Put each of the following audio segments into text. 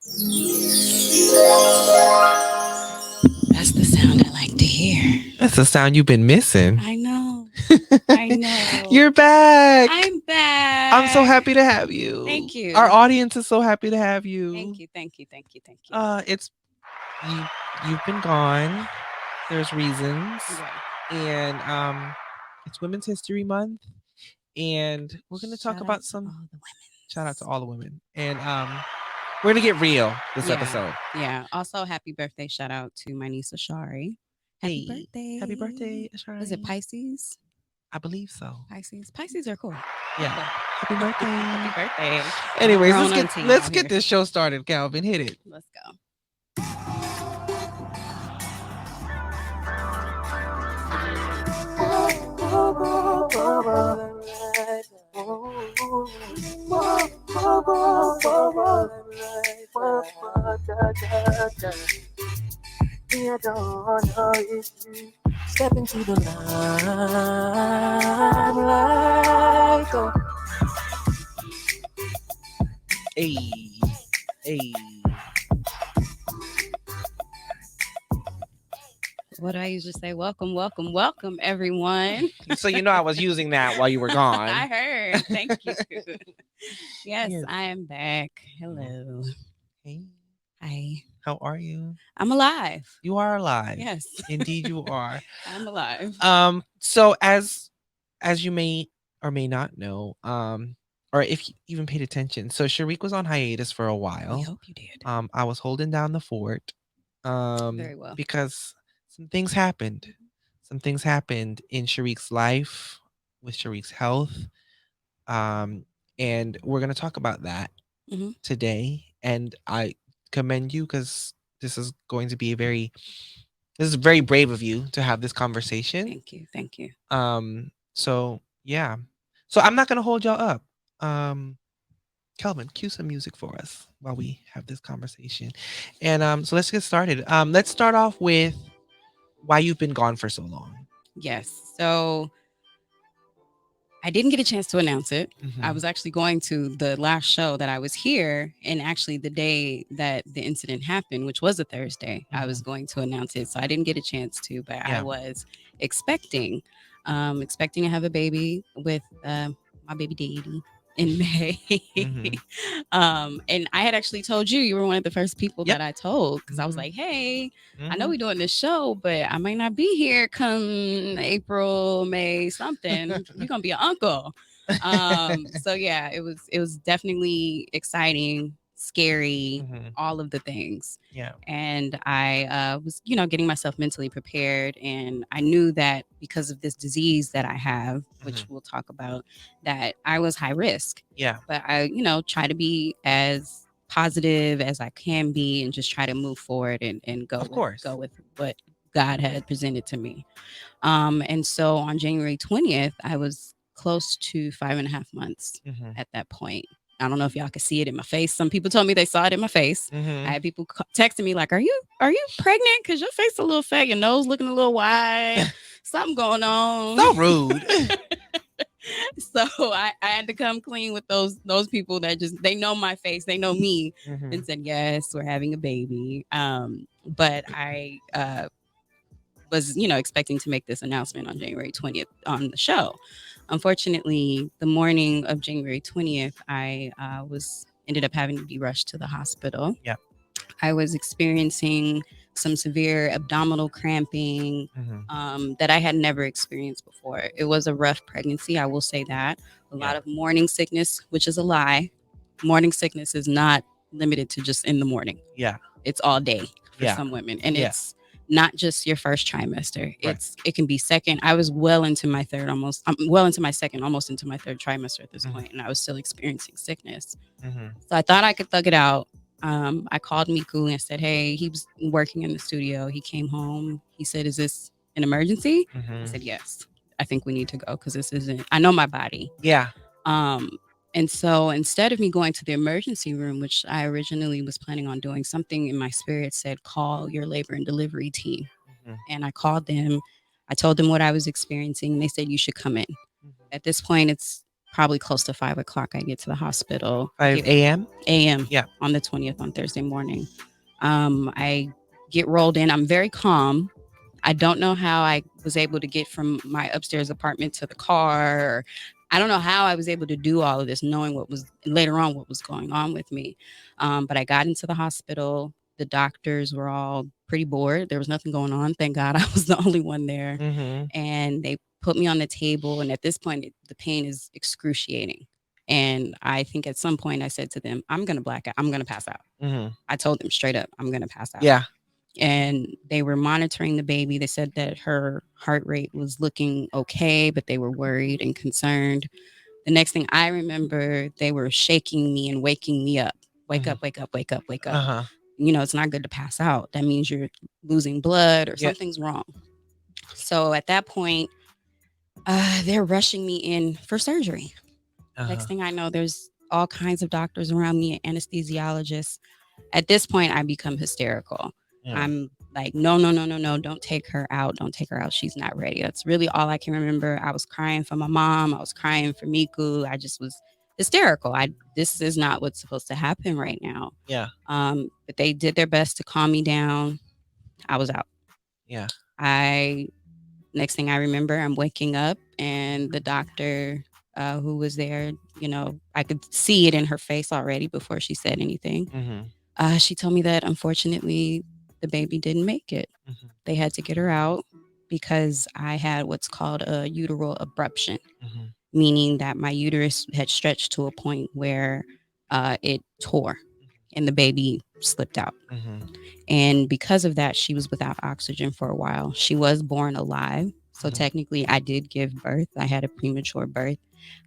That's the sound I like to hear. That's the sound you've been missing. I know. I know. You're back. I'm back. I'm so happy to have you. Thank you. Our audience is so happy to have you. Thank you. Thank you. Thank you. Thank you. It's you. You've been gone. There's reasons, and it's Women's History Month, and we're gonna talk about some. Shout out to all the women, and we're gonna get real this episode. Yeah. Also, happy birthday! Shout out to my niece Ashari. Happy birthday! Happy birthday, Ashari. Is it Pisces? I believe so. Pisces are cool. Yeah. Happy birthday. Happy birthday. Anyways, let's get this show started, Calvin. Hit it. Let's go. I don't know if you step into the limelight. Oh. Hey. What do I usually say? Welcome, welcome, welcome, everyone. So I was using that while you were gone. I heard. Thank you. Yes, I am back. Hello. Hey. Hi. How are you? I'm alive. You are alive. Yes. Indeed you are. I'm alive. So as you may or may not know, or if you even paid attention, so Sharíck was on hiatus for a while. I hope you did. I was holding down the fort. Very well. Because some things happened. Some things happened in Sharíck's life, with Sharíck's health. And we're gonna talk about that today. And I commend you because this is very brave of you to have this conversation. Thank you. So yeah. So I'm not gonna hold y'all up. Kelvin, cue some music for us while we have this conversation. And so let's get started. Let's start off with why you've been gone for so long. Yes. So I didn't get a chance to announce it. I was actually going to the last show that I was here, and actually the day that the incident happened, which was a Thursday, I was going to announce it. So I didn't get a chance to, but I was expecting to have a baby with my baby daddy in May. And I had actually told you were one of the first people that I told, because I was like, hey, I know we're doing this show, but I might not be here come April, May, something. You're gonna be an uncle. So yeah, it was definitely exciting, scary, all of the things. Yeah. And I was, getting myself mentally prepared. And I knew that because of this disease that I have, which we'll talk about, that I was high risk. Yeah. But I, try to be as positive as I can be and just try to move forward and go with what God had presented to me. And so on January 20th, I was close to 5.5 months at that point. I don't know if y'all can see it in my face. Some people told me they saw it in my face. I had people texting me like, are you pregnant? Because your face a little fat, your nose looking a little wide, something going on. So rude. So I had to come clean with those people that they know my face, they know me, and said, yes, we're having a baby. But I was, expecting to make this announcement on January 20th on the show. Unfortunately, the morning of January 20th, I ended up having to be rushed to the hospital. Yeah. I was experiencing some severe abdominal cramping that I had never experienced before. It was a rough pregnancy, I will say that. A lot of morning sickness, which is a lie. Morning sickness is not limited to just in the morning. Yeah. It's all day for some women. And it's not just your first trimester. It can be second. I was well into my third, almost into my second, almost into my third trimester at this point, and I was still experiencing sickness. So I thought I could thug it out. I called Miku and said, hey, he was working in the studio. He came home. He said, is this an emergency? I said, yes. I think we need to go because this isn't, I know my body. Yeah. And so instead of me going to the emergency room, which I originally was planning on doing, something in my spirit said, call your labor and delivery team. And I called them. I told them what I was experiencing. And they said, you should come in. At this point, it's probably close to 5 o'clock, I get to the hospital. 5 a.m. a.m. Yeah. On the 20th, on Thursday morning. I get rolled in. I'm very calm. I don't know how I was able to get from my upstairs apartment to the car. Or I don't know how I was able to do all of this, knowing what was later on what was going on with me. But I got into the hospital. The doctors were all pretty bored. There was nothing going on. Thank God I was the only one there. And they put me on the table. And at this point, the pain is excruciating. And I think at some point I said to them, I'm going to black out. I'm going to pass out. I told them straight up, I'm going to pass out. Yeah. And they were monitoring the baby. They said that her heart rate was looking okay, but they were worried and concerned. The next thing I remember, they were shaking me and waking me up. Wake up, wake up, wake up, wake up. You know, it's not good to pass out. That means you're losing blood or something's wrong. So at that point, they're rushing me in for surgery. Next thing I know, there's all kinds of doctors around me, anesthesiologists. At this point, I become hysterical. I'm like, no, don't take her out. Don't take her out. She's not ready. That's really all I can remember. I was crying for my mom. I was crying for Miku. I just was hysterical. This is not what's supposed to happen right now. Yeah. But they did their best to calm me down. I was out. Yeah. Next thing I remember, I'm waking up and the doctor who was there, you know, I could see it in her face already before she said anything. She told me that unfortunately the baby didn't make it. They had to get her out because I had what's called a uteral abruption, meaning that my uterus had stretched to a point where it tore and the baby slipped out. And because of that, she was without oxygen for a while. She was born alive. So technically, I did give birth. I had a premature birth.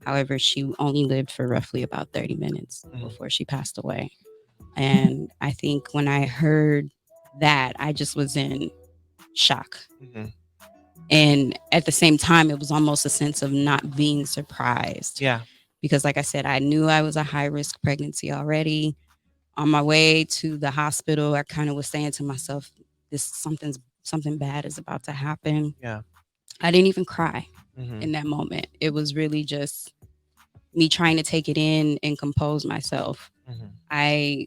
However, she only lived for roughly about 30 minutes before she passed away. And I think when I heard that, I just was in shock. And at the same time, it was almost a sense of not being surprised. Yeah. Because like I said, I knew I was a high risk pregnancy already. On my way to the hospital, I kind of was saying to myself, something bad is about to happen. Yeah. I didn't even cry in that moment. It was really just me trying to take it in and compose myself. I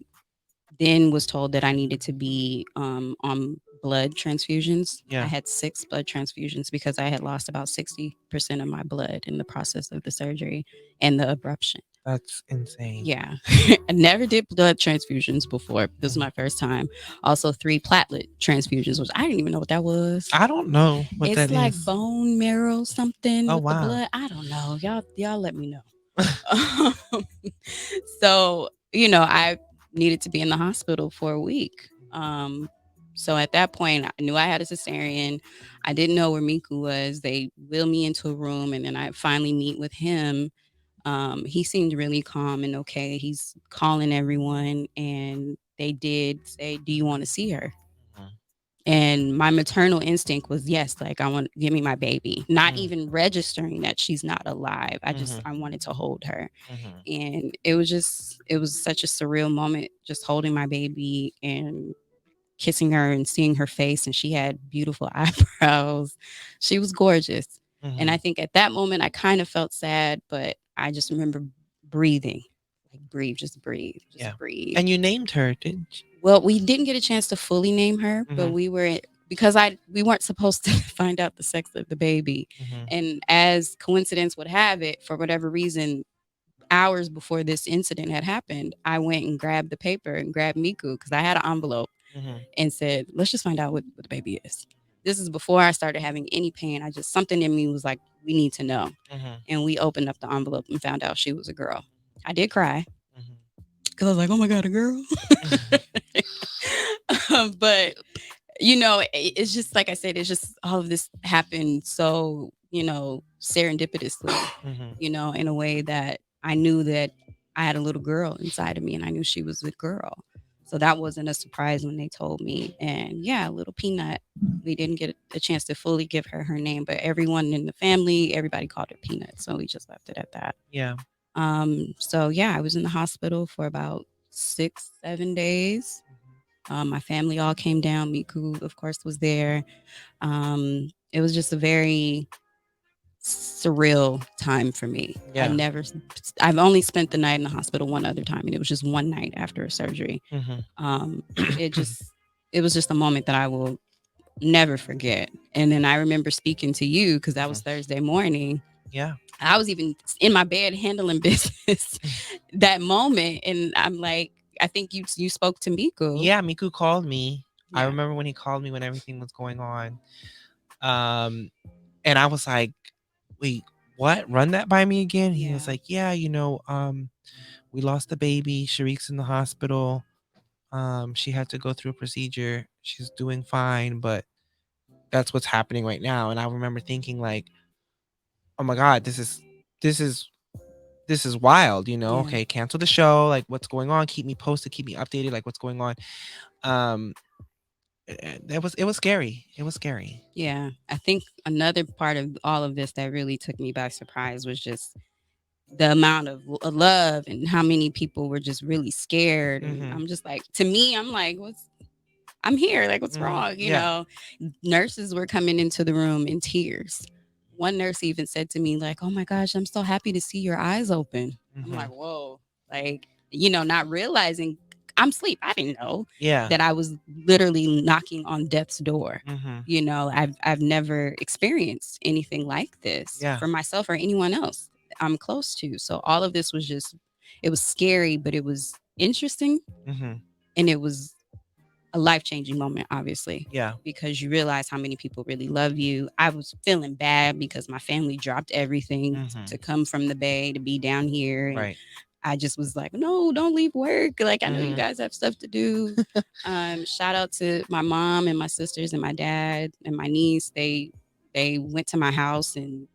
then was told that I needed to be on blood transfusions. Yeah. I had 6 blood transfusions because I had lost about 60% of my blood in the process of the surgery and the abruption. That's insane. Yeah. I never did blood transfusions before. This was my first time. Also 3 platelet transfusions, which I didn't even know what that was. I don't know what that is. It's like bone marrow something with the wow. blood. I don't know. Y'all let me know. So, you know, I needed to be in the hospital for a week. So at that point, I knew I had a cesarean. I didn't know where Miku was. They wheeled me into a room, and then I finally meet with him. He seemed really calm and okay. He's calling everyone, and they did say, "Do you want to see her?" And my maternal instinct was yes, like I want give me my baby, not even registering that she's not alive. I wanted to hold her. And it was such a surreal moment, just holding my baby and kissing her and seeing her face. And she had beautiful eyebrows. She was gorgeous. And I think at that moment I kind of felt sad, but I just remember breathing, like breathe. And you named her, didn't you? Well, we didn't get a chance to fully name her, but we weren't supposed to find out the sex of the baby. And as coincidence would have it, for whatever reason, hours before this incident had happened, I went and grabbed the paper and grabbed Miku because I had an envelope and said, let's just find out what the baby is. This is before I started having any pain. Something in me was like, we need to know. And we opened up the envelope and found out she was a girl. I did cry because I was like, oh my God, a girl. But, you know, it's just like I said, it's just all of this happened so, you know, serendipitously, you know, in a way that I knew that I had a little girl inside of me and I knew she was a girl. So that wasn't a surprise when they told me. And yeah, little Peanut, we didn't get a chance to fully give her name, but everyone in the family, everybody called her Peanut. So we just left it at that. Yeah. So yeah, I was in the hospital for about 6-7 days. My family all came down. Miku, of course, was there. It was just a very surreal time for me. Yeah. I've only spent the night in the hospital one other time, and it was just one night after a surgery. It was just a moment that I will never forget. And then I remember speaking to you because that was Thursday morning. Yeah. I was even in my bed handling business that moment, and I'm like, I think you spoke to Miku. Yeah, Miku called me. Yeah. I remember when he called me when everything was going on. And I was like, wait, what? Run that by me again? He was like, yeah, we lost the baby. Sharick's in the hospital. She had to go through a procedure. She's doing fine, but that's what's happening right now. And I remember thinking like, oh my God, this is wild, Okay, cancel the show. Like, what's going on? Keep me posted, keep me updated, like what's going on. It was scary. It was scary. Yeah. I think another part of all of this that really took me by surprise was just the amount of love and how many people were just really scared. And I'm just like, to me, I'm like, I'm here. Like, what's wrong? You know, nurses were coming into the room in tears. One nurse even said to me, like, oh my gosh, I'm so happy to see your eyes open. I'm like, whoa. Like, not realizing I'm asleep. I didn't know that I was literally knocking on death's door. I've never experienced anything like this for myself or anyone else I'm close to. So all of this was it was scary, but it was interesting. And it was a life-changing moment, obviously. Yeah. Because you realize how many people really love you. I was feeling bad because my family dropped everything to come from the Bay to be down here. And I just was like, no, don't leave work. Like, I know you guys have stuff to do. Shout out to my mom and my sisters and my dad and my niece. They went to my house and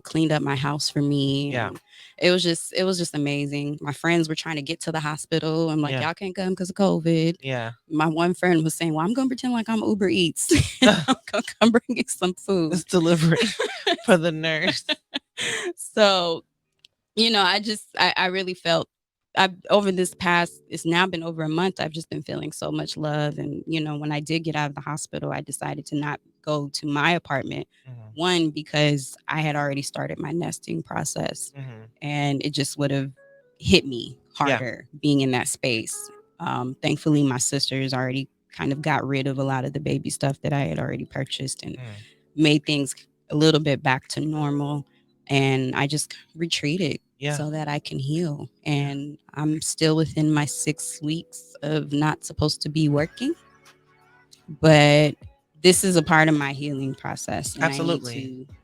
cleaned up my house for me. Yeah. And it was just amazing. My friends were trying to get to the hospital. I'm like, y'all can't come because of COVID. Yeah. My one friend was saying, well, I'm going to pretend like I'm Uber Eats. I'm going to come bring you some food. It's delivery for the nurse. So, I really felt it's now been over a month. I've just been feeling so much love. And, when I did get out of the hospital, I decided to not go to my apartment. One, because I had already started my nesting process and it just would have hit me harder being in that space. Thankfully, my sisters already kind of got rid of a lot of the baby stuff that I had already purchased and made things a little bit back to normal. And I just retreated so that I can heal. And I'm still within my 6 weeks of not supposed to be working. But this is a part of my healing process. And Absolutely. I need to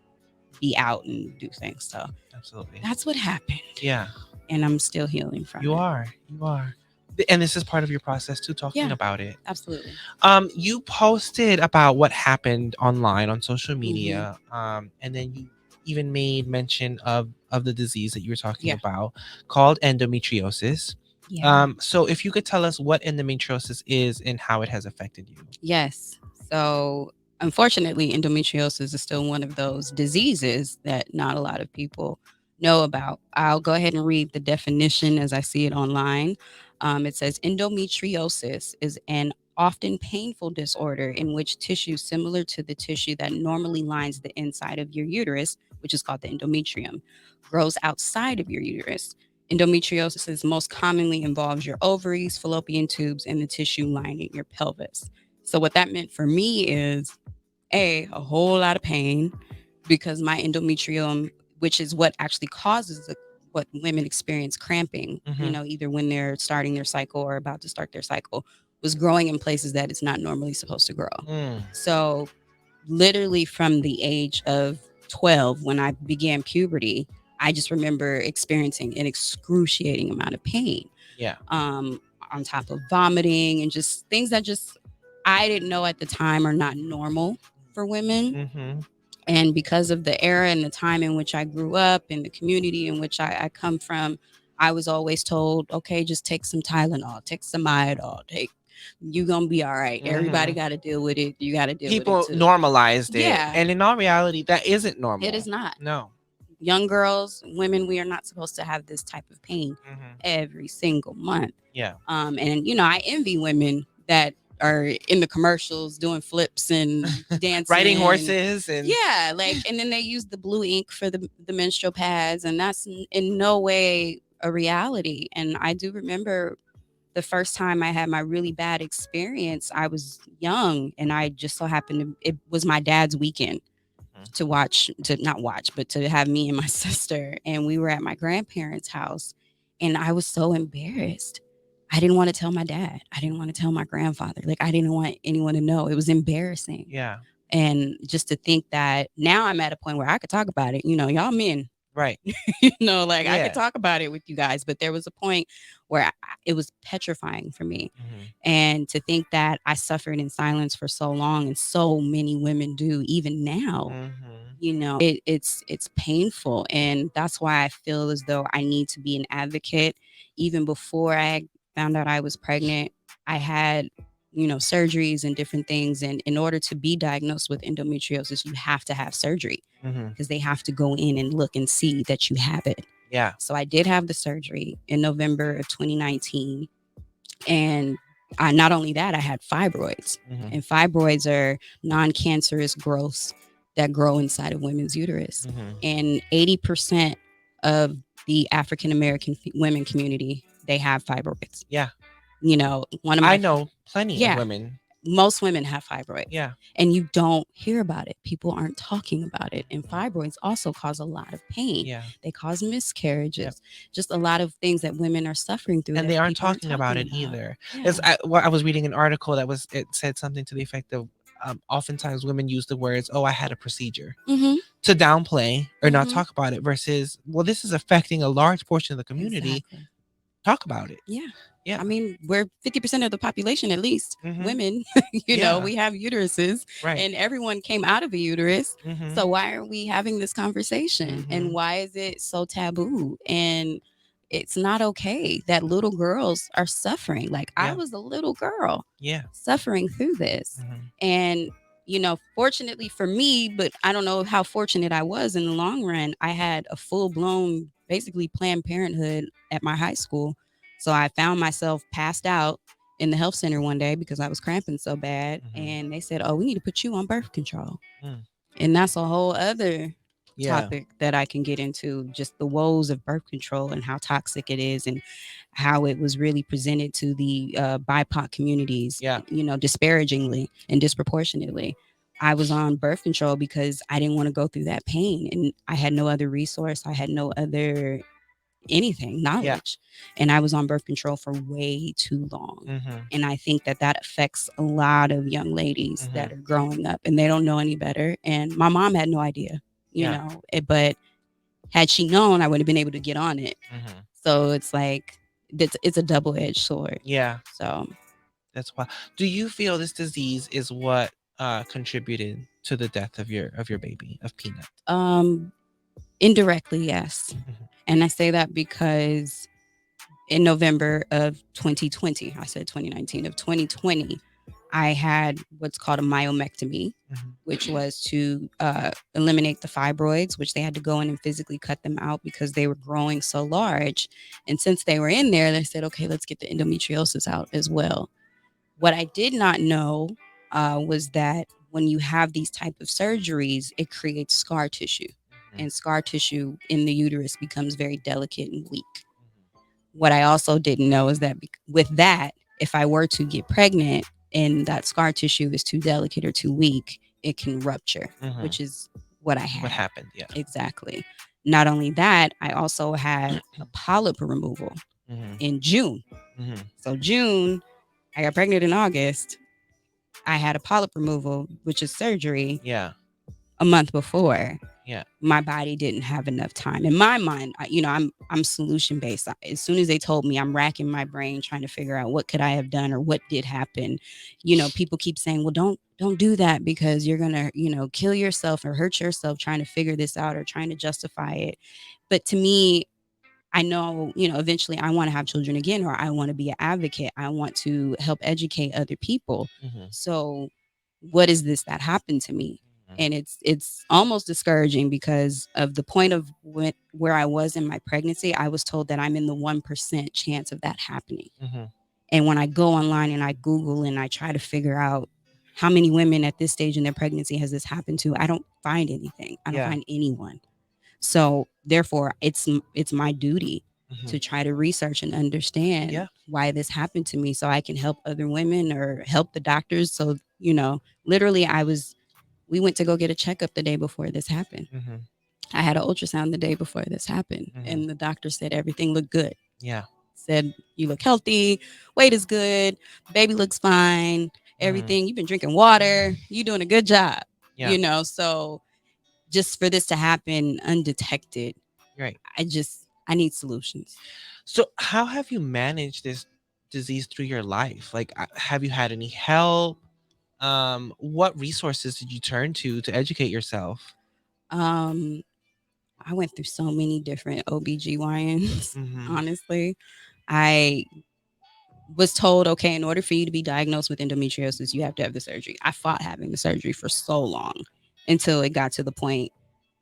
be out and do things. So absolutely, that's what happened. Yeah. And I'm still healing from it. You are. And this is part of your process too, talking about it. Absolutely. You posted about what happened online on social media. And then you even made mention of the disease that you were talking about called endometriosis. So if you could tell us what endometriosis is and how it has affected you. Yes. So unfortunately, endometriosis is still one of those diseases that not a lot of people know about. I'll go ahead and read the definition as I see it online. It says endometriosis is an often painful disorder in which tissue similar to the tissue that normally lines the inside of your uterus, which is called the endometrium, grows outside of your uterus. Endometriosis most commonly involves your ovaries, fallopian tubes, and the tissue lining your pelvis. So what that meant for me is a whole lot of pain because my endometrium, which is what actually causes what women experience cramping, either when they're starting their cycle or about to start their cycle, was growing in places that it's not normally supposed to grow. So literally from the age of 12, when I began puberty, I just remember experiencing an excruciating amount of pain. Yeah. On top of vomiting and just things that I didn't know at the time are not normal for women. And because of the era and the time in which I grew up and the community in which I come from, I was always told, okay, just take some Tylenol, take some Midol, you're going to be all right. Everybody got to deal with it. You got to deal with it too. People normalized it. And in all reality, that isn't normal. It is not. No. Young girls, women, we are not supposed to have this type of pain every single month. Yeah. And, I envy women that are in the commercials doing flips and dancing, riding horses, and yeah, like, and then they use the blue ink for the menstrual pads, and that's in no way a reality. And I do remember the first time I had my really bad experience. I was young, and I just so happened to, it was my dad's weekend to watch, to not watch, but to have me and my sister. And we were at my grandparents' house, and I was so embarrassed. I didn't want to tell my dad. I didn't want to tell my grandfather. Like, I didn't want anyone to know. It was embarrassing. Yeah. And just to think that now I'm at a point where I could talk about it. You know, y'all men. Right. You know, like, I could talk about it with you guys. But there was a point where it was petrifying for me. And to think that I suffered in silence for so long, and so many women do even now, you know, it's painful. And that's why I feel as though I need to be an advocate. Even before I found out I was pregnant, I had, you know, surgeries and different things. And in order to be diagnosed with endometriosis, you have to have surgery, because they have to go in and look and see that you have it. Yeah. So I did have the surgery in November of 2019. And not only that, I had fibroids. And fibroids are non-cancerous growths that grow inside of women's uterus. And 80% of the African American women community, they have fibroids. Yeah. You know, I know plenty of women. Most women have fibroids. Yeah. And you don't hear about it. People aren't talking about it. And fibroids also cause a lot of pain. Yeah. They cause miscarriages. Just a lot of things that women are suffering through. And they aren't talking about it either. Yeah. I was reading an article that it said something to the effect of, oftentimes women use the words, "Oh, I had a procedure," to downplay or not talk about it, versus, well, this is affecting a large portion of the community. Exactly. Talk about it. Yeah. Yeah. I mean, we're 50% of the population, at least women. You know, we have uteruses, and everyone came out of a uterus. So why are we having this conversation? And why is it so taboo? And it's not okay that little girls are suffering. Like, I was a little girl suffering through this. And, you know, fortunately for me, but I don't know how fortunate I was in the long run, I had a full-blown, basically, Planned Parenthood at my high school. So I found myself passed out in the health center one day because I was cramping so bad. And they said, "Oh, we need to put you on birth control." And that's a whole other topic that I can get into, just the woes of birth control and how toxic it is, and how it was really presented to the BIPOC communities, you know, disparagingly and disproportionately. I was on birth control because I didn't want to go through that pain, and I had no other resource. I had no other knowledge. And I was on birth control for way too long. And I think that affects a lot of young ladies that are growing up, and they don't know any better. And my mom had no idea, you know, but had she known, I would have been able to get on it. So it's like, it's a double-edged sword. Yeah. So that's why. Do you feel this disease is what contributed to the death of your baby, of Peanut? Indirectly, yes. And I say that because in November of 2020, I said 2019, of 2020, I had what's called a myomectomy, which was to eliminate the fibroids, which they had to go in and physically cut them out because they were growing so large. And since they were in there, they said, okay, let's get the endometriosis out as well. What I did not know was that when you have these type of surgeries, it creates scar tissue. And scar tissue in the uterus becomes very delicate and weak. What I also didn't know is that with that, if I were to get pregnant and that scar tissue is too delicate or too weak, it can rupture, which is what I had. What happened, yeah. Exactly. Not only that, I also had a polyp removal in June. So June, I got pregnant in August. I had a polyp removal, which is surgery. Yeah. A month before. Yeah. My body didn't have enough time. In my mind, you know, I'm solution based. As soon as they told me, I'm racking my brain trying to figure out what could I have done or what did happen. You know, people keep saying, well, don't do that because you're gonna, you know, kill yourself or hurt yourself trying to figure this out or trying to justify it. But to me, I know, you know, eventually I want to have children again, or I want to be an advocate. I want to help educate other people. So what is this that happened to me? And it's almost discouraging because of the point of where I was in my pregnancy. I was told that I'm in the 1% chance of that happening. And when I go online and I Google and I try to figure out how many women at this stage in their pregnancy has this happened to, I don't find anything. I don't find anyone. So therefore, it's my duty to try to research and understand why this happened to me, so I can help other women or help the doctors. So literally, we went to go get a checkup the day before this happened. I had an ultrasound the day before this happened, and the doctor said everything looked good. Yeah. Said, you look healthy, weight is good, baby looks fine, everything. You've been drinking water, you're doing a good job. Yeah. So just for this to happen undetected, Right. I need solutions. So how have you managed this disease through your life? Like, have you had any help? What resources did you turn to educate yourself? I went through so many different OBGYNs. Mhm. Honestly, I was told, okay, in order for you to be diagnosed with endometriosis, you have to have the surgery. I fought having the surgery for so long until it got to the point,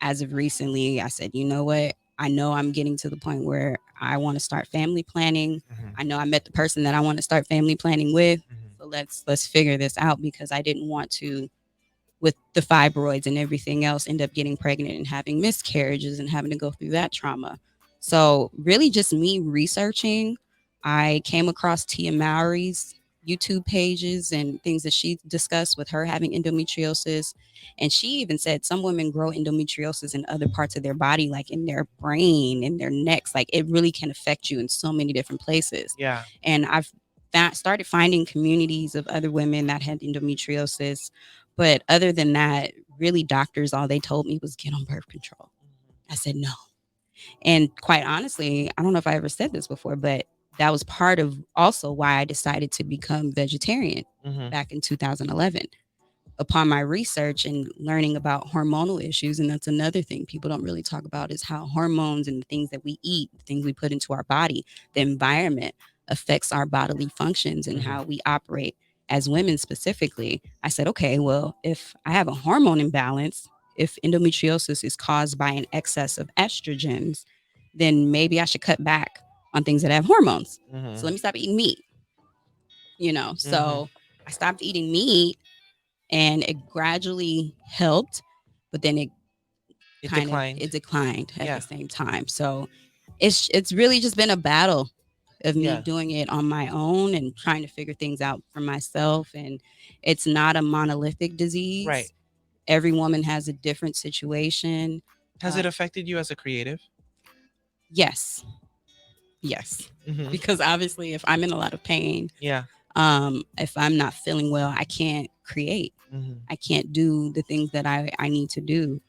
as of recently, I said, you know what? I know I'm getting to the point where I want to start family planning. I know I met the person that I want to start family planning with. So let's figure this out, because I didn't want to, with the fibroids and everything else, end up getting pregnant and having miscarriages and having to go through that trauma. So really just me researching, I came across Tia Mowry's YouTube pages and things that she discussed with her having endometriosis. And she even said some women grow endometriosis in other parts of their body, like in their brain, in their necks. Like it really can affect you in so many different places. Yeah. And I've started finding communities of other women that had endometriosis. But other than that, really, doctors, all they told me was get on birth control. I said no. And quite honestly, I don't know if I ever said this before, but that was part of also why I decided to become vegetarian back in 2011. Upon my research and learning about hormonal issues, and that's another thing people don't really talk about, is how hormones and the things that we eat, the things we put into our body, the environment affects our bodily functions and how we operate as women specifically. I said, okay, well, if I have a hormone imbalance, if endometriosis is caused by an excess of estrogens, then maybe I should cut back on things that have hormones. So let me stop eating meat. So I stopped eating meat, and it gradually helped, but then it declined at the same time. So it's really just been a battle of me doing it on my own and trying to figure things out for myself. And it's not a monolithic disease. Right. Every woman has a different situation. Has it affected you as a creative? Yes. Because obviously if I'm in a lot of pain, Yeah. if I'm not feeling well, I can't create. I can't do the things that I need to do.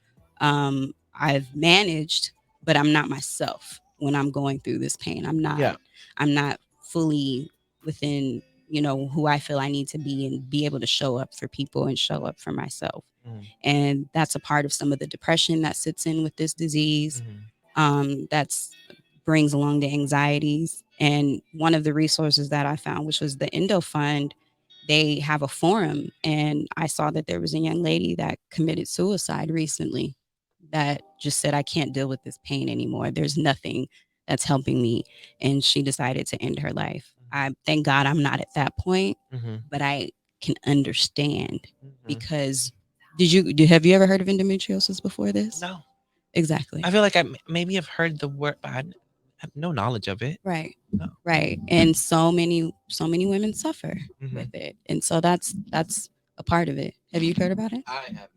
I've managed, but I'm not myself when I'm going through this pain. I'm not fully within, who I feel I need to be and be able to show up for people and show up for myself. And that's a part of some of the depression that sits in with this disease. That's brings along the anxieties. And one of the resources that I found, which was the Endo Fund, they have a forum, and I saw that there was a young lady that committed suicide recently that just said, I can't deal with this pain anymore. There's nothing that's helping me. And she decided to end her life. I thank God I'm not at that point, but I can understand because have you ever heard of endometriosis before this? No. Exactly. I feel like I maybe have heard the word, but I have no knowledge of it. Right. No. Right. And so many women suffer with it. And so that's a part of it. Have you heard about it? I have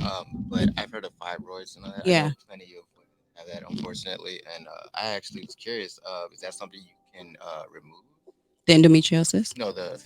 not, but I've heard of fibroids and all that. Yeah. I know plenty of women have that, unfortunately. And I actually was curious, is that something you can remove? The endometriosis? No, the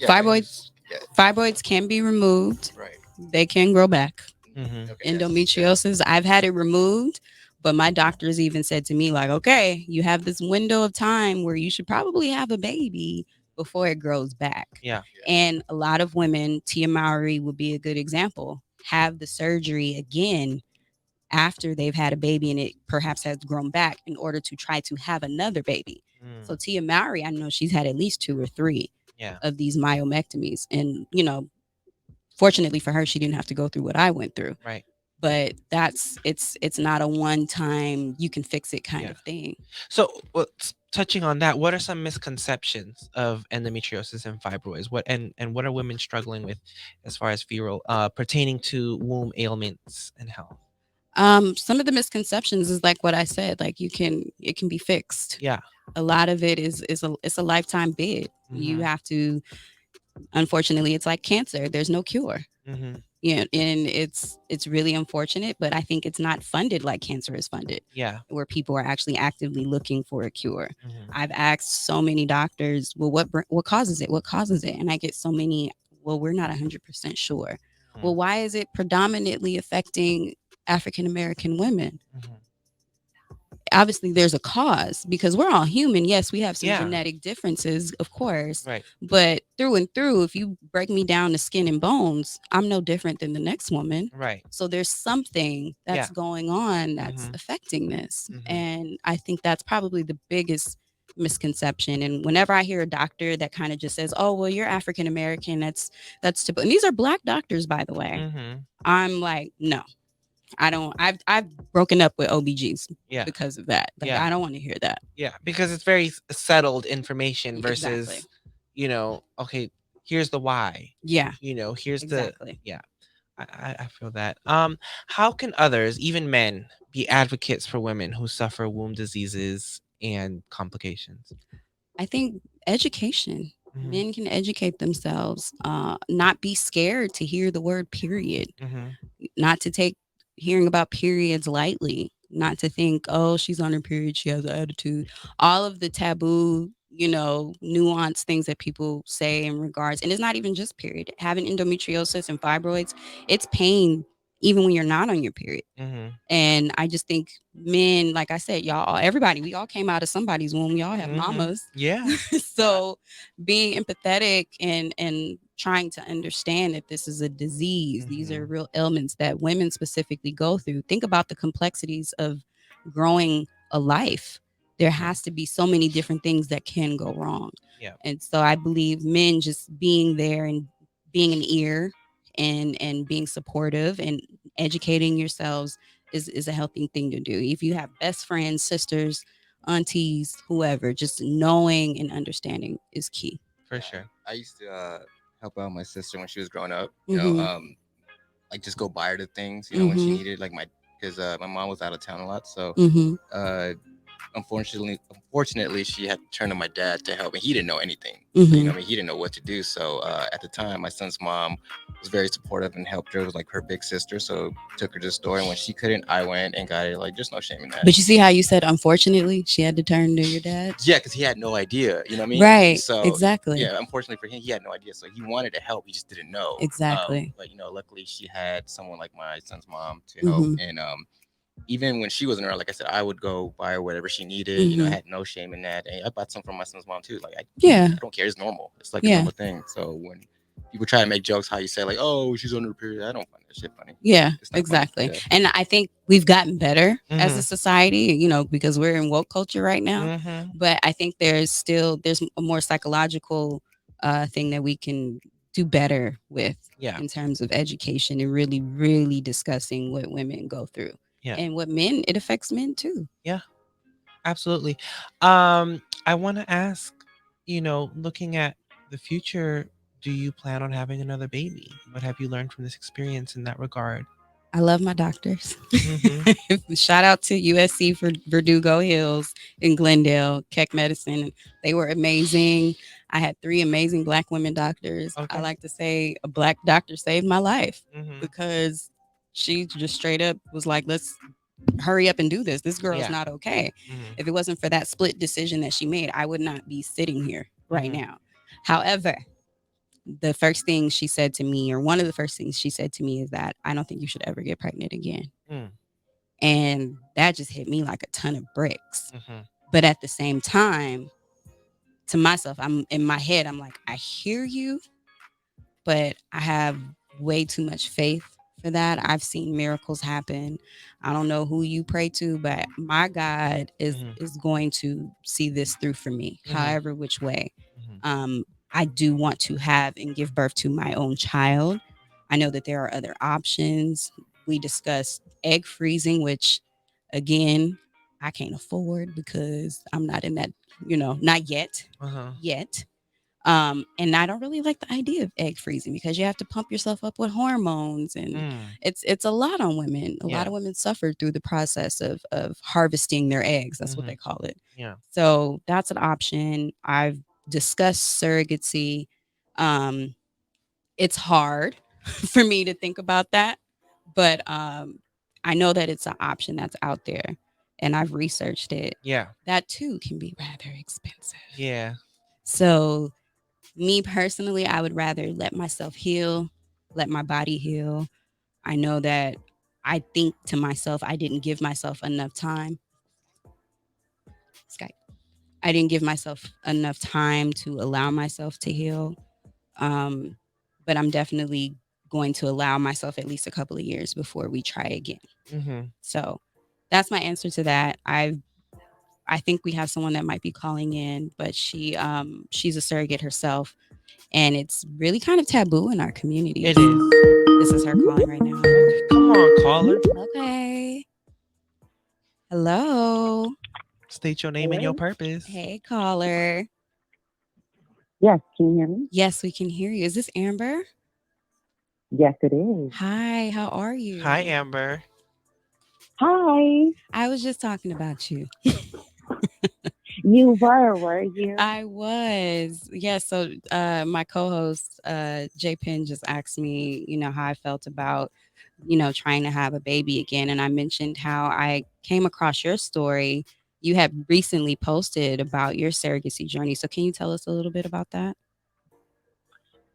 fibroids. Yeah, fibroids can be removed. Right. They can grow back. Okay, Endometriosis, I've had it removed, but my doctors even said to me, like, okay, you have this window of time where you should probably have a baby before it grows back. Yeah. And a lot of women, Tia Mowry would be a good example, have the surgery again after they've had a baby and it perhaps has grown back in order to try to have another baby. So Tia Mowry, I know she's had at least 2 or 3 of these myomectomies. And, fortunately for her, she didn't have to go through what I went through. Right. But it's not a one time you can fix it kind of thing. So touching on that, what are some misconceptions of endometriosis and fibroids? And what are women struggling with as far as feral pertaining to womb ailments and health? Some of the misconceptions is like what I said, like it can be fixed. Yeah. A lot of it it's a lifetime bid. You have to, unfortunately, it's like cancer. There's no cure. Yeah, and it's really unfortunate, but I think it's not funded like cancer is funded. Yeah. Where people are actually actively looking for a cure. I've asked so many doctors, well, what causes it? What causes it? And I get so many, well, we're not 100% sure. Well, why is it predominantly affecting African American women? Obviously there's a cause because we're all human. Yes, we have some genetic differences, of course. Right. But through and through, if you break me down to skin and bones, I'm no different than the next woman. Right. So there's something that's going on that's affecting this. And I think that's probably the biggest misconception. And whenever I hear a doctor that kind of just says, oh, well, you're African American, that's typical. And these are Black doctors, by the way. I'm like, no. I don't. I've broken up with OBGs because of that. Like I don't want to hear that. Yeah, because it's very settled information versus, Exactly. Okay, here's the why. Yeah. Here's exactly. I feel that. How can others, even men, be advocates for women who suffer womb diseases and complications? I think education. Men can educate themselves. Not be scared to hear the word period. Not to take hearing about periods lightly, not to think, oh, she's on her period, she has an attitude. All of the taboo, nuanced things that people say in regards, and it's not even just period. Having endometriosis and fibroids, it's pain even when you're not on your period. And I just think men, like I said, y'all, everybody, we all came out of somebody's womb. We all have mamas. Yeah. So being empathetic and trying to understand that this is a disease, these are real ailments that women specifically go through. Think about the complexities of growing a life. There has to be so many different things that can go wrong. Yeah. And so I believe men just being there and being an ear and being supportive and educating yourselves is a healthy thing to do. If you have best friends, sisters, aunties, whoever, just knowing and understanding is key. For sure. I used to help out my sister when she was growing up. You know, like just go buy her the things. You know, when she needed, like because my mom was out of town a lot, so unfortunately, she had to turn to my dad to help, and he didn't know anything. So, he didn't know what to do. So at the time, my son's mom was very supportive and helped her. It was like her big sister, so took her to the store. And when she couldn't, I went and got it. Like, there's no shame in that. But you see how you said, unfortunately, she had to turn to your dad? Yeah, because he had no idea. You know what I mean? Right. So exactly. Yeah, unfortunately for him, he had no idea. So he wanted to help. He just didn't know. Exactly. But luckily she had someone like my son's mom to help. And even when she wasn't around, like I said, I would go buy her whatever she needed. I had no shame in that. And I bought some from my son's mom too. Like, I don't care. It's normal. It's like a normal thing. So when people try to make jokes, how you say like, "Oh, she's on her period," I don't find that shit funny. Yeah, exactly. Funny. Yeah. And I think we've gotten better as a society, because we're in woke culture right now. But I think there's a more psychological thing that we can do better with in terms of education and really, really discussing what women go through. Yeah. And what men, it affects men too. Yeah, absolutely. I want to ask, looking at the future, do you plan on having another baby? What have you learned from this experience in that regard? I love my doctors. Shout out to USC for Verdugo Hills in Glendale, Keck Medicine. They were amazing. I had 3 amazing Black women doctors. Okay. I like to say a Black doctor saved my life because she just straight up was like, let's hurry up and do this. This girl's not okay. If it wasn't for that split decision that she made, I would not be sitting here right now. However, the first thing she said to me, or one of the first things she said to me, is that I don't think you should ever get pregnant again. And that just hit me like a ton of bricks. But at the same time, to myself, I'm in my head, I'm like, I hear you, but I have way too much faith for that. I've seen miracles happen. I don't know who you pray to, but my God is going to see this through for me, however which way. I do want to have and give birth to my own child. I know that there are other options. We discussed egg freezing, which again, I can't afford because I'm not in that, not yet, yet. And I don't really like the idea of egg freezing because you have to pump yourself up with hormones, and it's a lot on women. A lot of women suffer through the process of harvesting their eggs. That's what they call it. Yeah. So that's an option. I've discussed surrogacy. It's hard for me to think about that, but I know that it's an option that's out there, and I've researched it. Yeah. That too can be rather expensive. Yeah. So me personally, I would rather let myself heal, let my body heal. I know that I think to myself, I didn't give myself enough time. Skype. I didn't give myself enough time to allow myself to heal. Um, but I'm definitely going to allow myself at least a couple of years before we try again. So that's my answer to that. I think we have someone that might be calling in, but she's a surrogate herself, and it's really kind of taboo in our community. It is. This is her calling right now. Come on, caller. Okay. Hello. State your name and your purpose. Hey, caller. Yes, can you hear me? Yes, we can hear you. Is this Amber? Yes, it is. Hi, how are you? Hi, Amber. Hi. I was just talking about you. You were you? I was. Yeah, so my co-host Jay Penn just asked me, how I felt about, trying to have a baby again, and I mentioned how I came across your story. You had recently posted about your surrogacy journey. So can you tell us a little bit about that?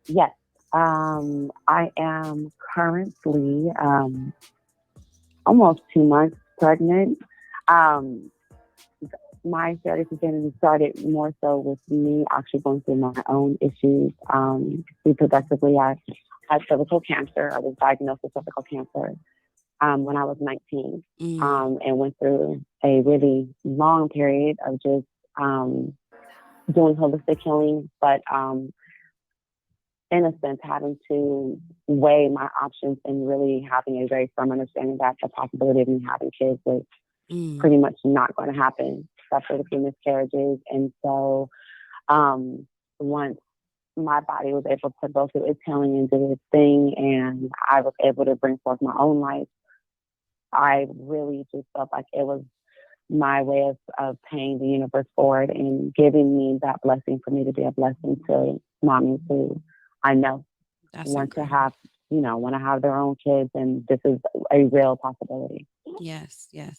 Yes. I am currently almost 2 months pregnant. Um, my surrogacy journey started more so with me actually going through my own issues. Reproductively, I had cervical cancer. I was diagnosed with cervical cancer when I was 19, and went through a really long period of just doing holistic healing, but in a sense, having to weigh my options and really having a very firm understanding that the possibility of me having kids was pretty much not going to happen, especially with the miscarriages. And so once my body was able to go through its healing and do its thing, and I was able to bring forth my own life, I really just felt like it was my way of paying the universe forward and giving me that blessing for me to be a blessing to mommies who I know want to have their own kids, and this is a real possibility. Yes, yes.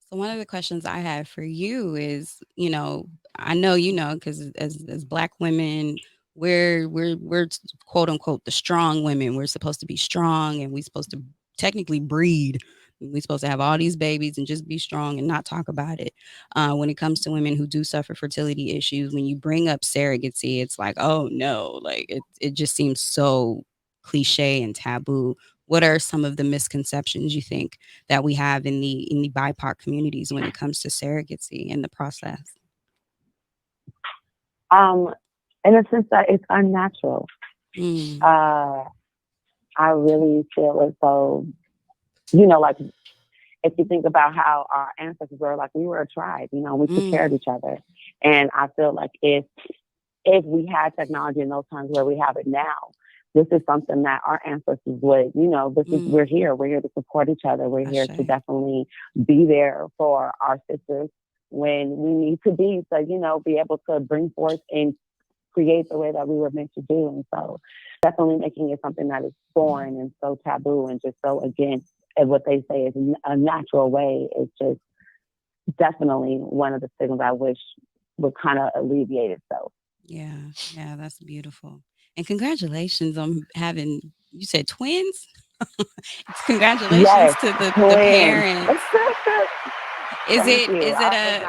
So one of the questions I have for you is, I know because as Black women, we're quote unquote the strong women. We're supposed to be strong, and we're supposed to technically breed. We're supposed to have all these babies and just be strong and not talk about it. When it comes to women who do suffer fertility issues, when you bring up surrogacy, it's like, oh no, like it just seems so cliche and taboo. What are some of the misconceptions you think that we have in the BIPOC communities when it comes to surrogacy and the process? In a sense that it's unnatural. I really feel as though, like if you think about how our ancestors were, like we were a tribe, we took care of each other. And I feel like if we had technology in those times where we have it now, this is something that our ancestors would, we're here to support each other. We're here to definitely be there for our sisters when we need to be, so, be able to bring forth and create the way that we were meant to do. And so definitely making it something that is foreign and so taboo and just so against what they say is a natural way is just definitely one of the things I wish would kind of alleviate itself. Yeah, that's beautiful. And congratulations on having, you said twins? Congratulations to the parents. Is it a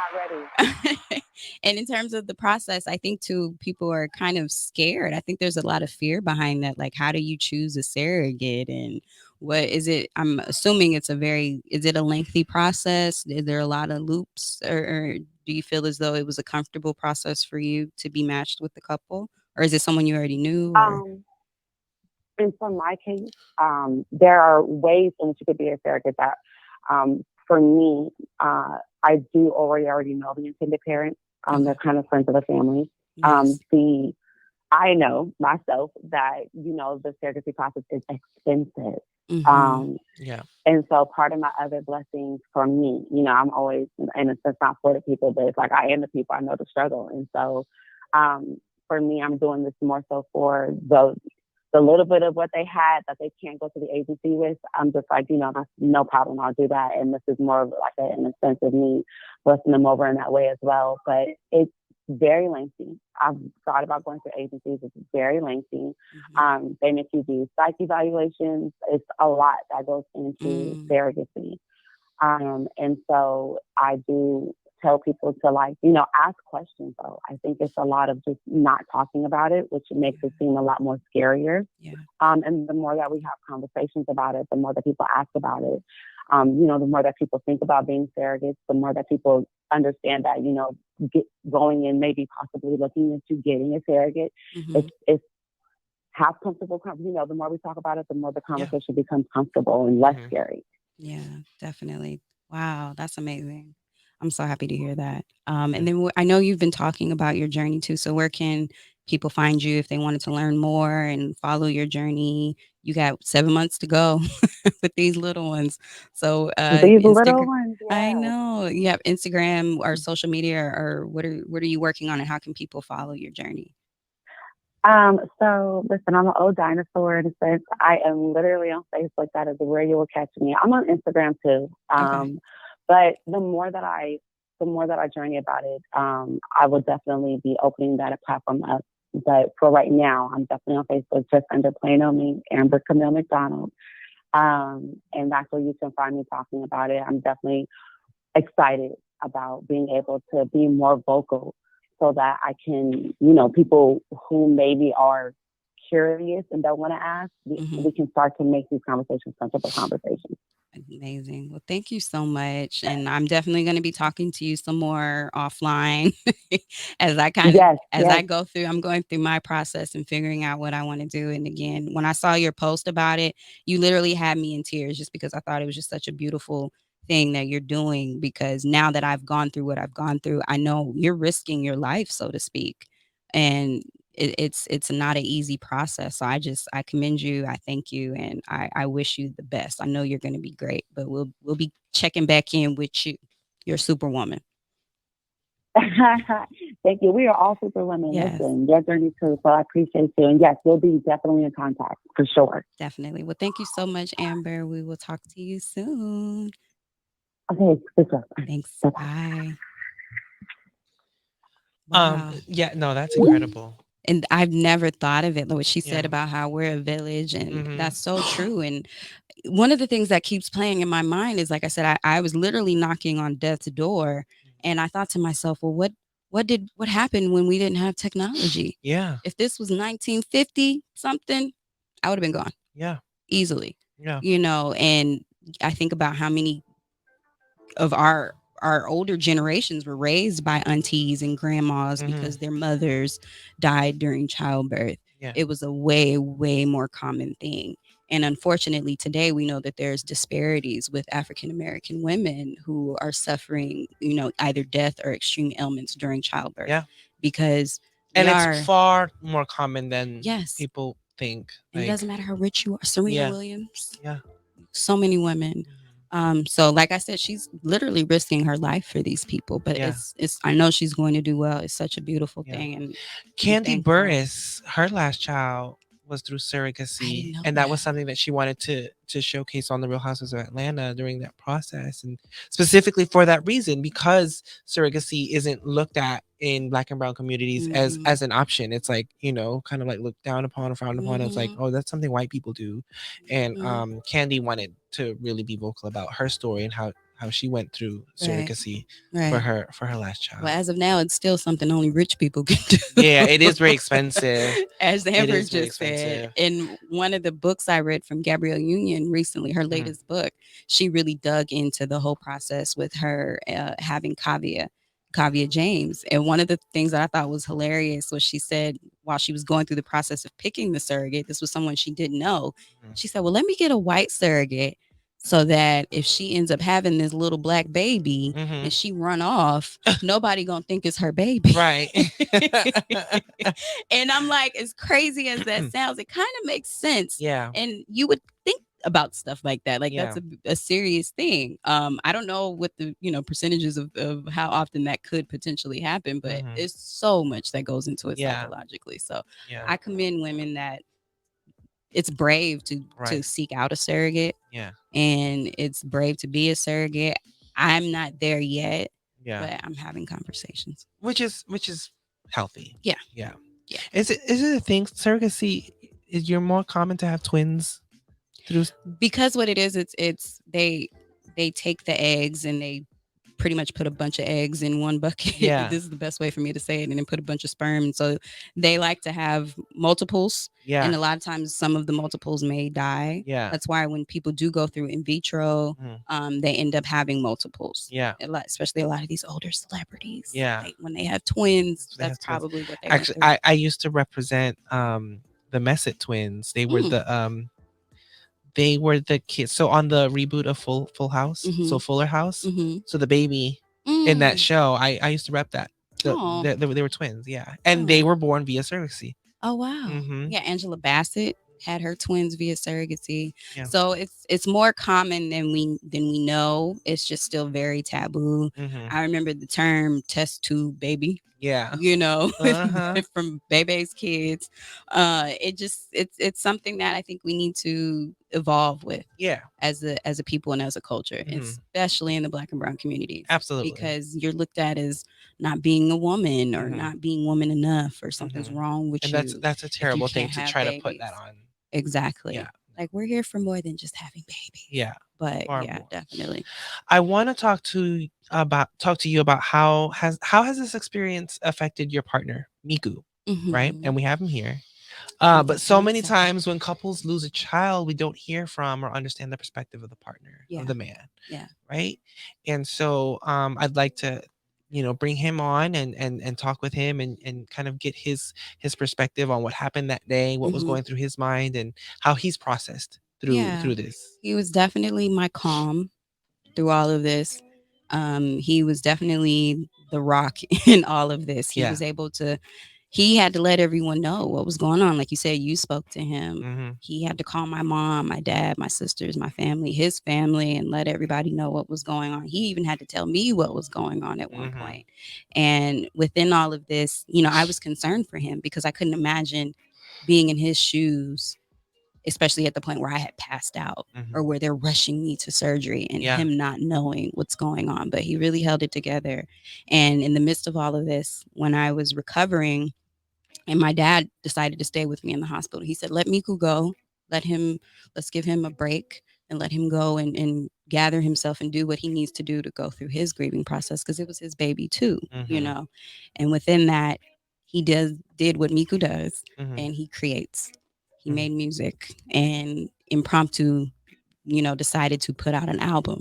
and in terms of the process, I think too, people are kind of scared. I think there's a lot of fear behind that. Like, how do you choose a surrogate, and what is it? I'm assuming is it a lengthy process? Is there a lot of loops, or do you feel as though it was a comfortable process for you to be matched with the couple, or is it someone you already knew? And for my case, there are ways in which you could be a surrogate that, for me, I do already know the intended parents. They're kind of friends of the family. Nice. I know myself that, the surrogacy process is expensive. Yeah. And so part of my other blessings for me, I'm always, and it's just not for the people, but it's like I am the people, I know the struggle. And so for me, I'm doing this more so for the little bit of what they had that they can't go to the agency with. I'm just like, that's no problem. I'll do that. And this is more of like in a sense of me blessing them over in that way as well. But it's very lengthy. I've thought about going to agencies. It's very lengthy. They make you do psych evaluations. It's a lot that goes into surrogacy. And so I do tell people to ask questions though. I think it's a lot of just not talking about it, which makes it seem a lot more scarier. Yeah. And the more that we have conversations about it, the more that people ask about it, the more that people think about being surrogates, the more that people understand that, going in, maybe possibly looking into getting a surrogate. It's have comfortable, the more we talk about it, the more the conversation becomes comfortable and less scary. Yeah, definitely. Wow, that's amazing. I'm so happy to hear that. And then I know you've been talking about your journey too. So where can people find you if they wanted to learn more and follow your journey? You got 7 months to go with these little ones. So These little ones, yeah. I know. You have Instagram or social media, or what are you working on, and how can people follow your journey? So listen, I'm an old dinosaur in a sense. I am literally on Facebook. That is where you will catch me. I'm on Instagram too. But the more that I journey about it, I will definitely be opening that platform up. But for right now, I'm definitely on Facebook, just under plain old me, Amber Camille McDonald. And that's where you can find me talking about it. I'm definitely excited about being able to be more vocal so that I can, people who maybe are curious and don't want to ask, we can start to make these conversations comfortable conversations. Amazing. Well, thank you so much. And I'm definitely going to be talking to you some more offline as I I go through, I'm going through my process and figuring out what I want to do. And again, when I saw your post about it, you literally had me in tears just because I thought it was just such a beautiful thing that you're doing, because now that I've gone through what I've gone through, I know you're risking your life, so to speak. And it's not an easy process. So I commend you. I thank you, and I wish you the best. I know you're going to be great, but we'll be checking back in with you. You're a superwoman. Thank you. We are all superwomen. Yes. Listen, your journey too. So I appreciate you, and yes, we'll be definitely in contact for sure. Definitely. Well, thank you so much, Amber. We will talk to you soon. Okay, good job. Thanks. Bye-bye. Bye. Wow. Yeah, no, that's incredible. And I've never thought of it, what she said about how we're a village, and that's so true. And one of the things that keeps playing in my mind is, like I said, I was literally knocking on death's door, and I thought to myself, well, what happened when we didn't have technology? Yeah. If this was 1950 something, I would have been gone. Yeah. Easily. Yeah. And I think about how many of our older generations were raised by aunties and grandmas because their mothers died during childbirth. Yeah. It was a way, way more common thing. And unfortunately, today we know that there's disparities with African American women who are suffering, either death or extreme ailments during childbirth. Yeah. Because it's far more common than people think. It doesn't matter how rich you are. Serena Williams. Yeah. So many women. So like I said, she's literally risking her life for these people, but it's I know she's going to do well. It's such a beautiful thing. And Candy Burris, her last child was through surrogacy, and that was something that she wanted to showcase on the Real Houses of Atlanta during that process, and specifically for that reason, because surrogacy isn't looked at in Black and brown communities as an option. It's like, kind of like looked down upon or frowned upon. It's like, oh, that's something white people do. And Candy wanted to really be vocal about her story and how she went through surrogacy for her last child. Well, as of now, it's still something only rich people can do. Yeah, it is very expensive. As Amber just said. In one of the books I read from Gabrielle Union recently, her latest book, she really dug into the whole process with her having Kavia James. And one of the things that I thought was hilarious was she said, while she was going through the process of picking the surrogate, this was someone she didn't know. She said, well, let me get a white surrogate so that if she ends up having this little black baby and she run off, nobody gonna think it's her baby. Right. And I'm like, as crazy as that sounds, it kind of makes sense. Yeah. And you would think about stuff like that. Like that's a serious thing. I don't know what the percentages of how often that could potentially happen, but it's so much that goes into it psychologically. So I commend women that it's brave to seek out a surrogate. Yeah. And it's brave to be a surrogate. I'm not there yet. Yeah. But I'm having conversations. Which is healthy. Yeah. Yeah. Yeah. Is it a thing? Surrogacy, is you're more common to have twins through, because what it is, it's they take the eggs and they pretty much put a bunch of eggs in one bucket. Yeah. This is the best way for me to say it. And then put a bunch of sperm. So they like to have multiples. Yeah. And a lot of times some of the multiples may die. Yeah. That's why when people do go through in vitro, they end up having multiples. Yeah. Especially a lot of these older celebrities. Yeah. When they have twins, that's probably what they actually, I used to represent the Messett twins. They were the kids. So on the reboot of Full House, so Fuller House, so the baby in that show, I used to rep that. They were twins, yeah, and they were born via surrogacy. Oh wow, yeah. Angela Bassett had her twins via surrogacy. Yeah. So it's more common than we know. It's just still very taboo. I remember the term test tube baby. Yeah. From Bebe's kids. It's something that I think we need to evolve with. Yeah. As a people and as a culture, especially in the Black and brown communities. Absolutely. Because you're looked at as not being a woman or not being woman enough or something's wrong with you. And that's a terrible thing to try to put that on. Exactly. Yeah. Like we're here for more than just having babies. Yeah. But yeah, more. Definitely. I want to talk to you about how has this experience affected your partner, Miku, right? And we have him here. But so many times when couples lose a child, we don't hear from or understand the perspective of the partner, of the man. Yeah. Right. And so I'd like to bring him on and talk with him and kind of get his perspective on what happened that day, what was going through his mind, and how he's processed through this. He was definitely my calm through all of this. He was definitely the rock in all of this. He was able to, he had to let everyone know what was going on. Like you said, you spoke to him. He had to call my mom, my dad, my sisters, my family, his family, and let everybody know what was going on. He even had to tell me what was going on at one point. And within all of this, I was concerned for him because I couldn't imagine being in his shoes, especially at the point where I had passed out or where they're rushing me to surgery and him not knowing what's going on. But he really held it together. And in the midst of all of this, when I was recovering and my dad decided to stay with me in the hospital, he said, let Miku go. Let's give him a break and let him go and gather himself and do what he needs to do to go through his grieving process. Because it was his baby too, and within that, he did what Miku does and he creates. He made music and impromptu, decided to put out an album.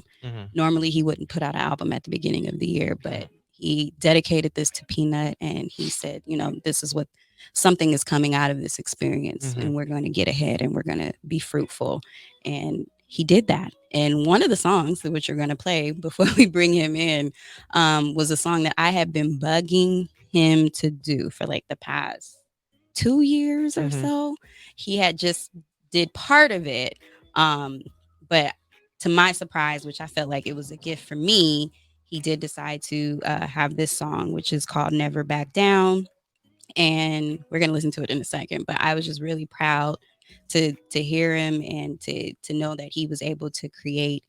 Normally, he wouldn't put out an album at the beginning of the year, but he dedicated this to Peanut and he said, this is what something is coming out of this experience and we're going to get ahead and we're going to be fruitful. And he did that. And one of the songs which you're going to play before we bring him in was a song that I have been bugging him to do for like the past 2 years or so. He had just did part of it. But to my surprise, which I felt like it was a gift for me, he did decide to have this song, which is called Never Back Down. And we're going to listen to it in a second. But I was just really proud to hear him and to know that he was able to create.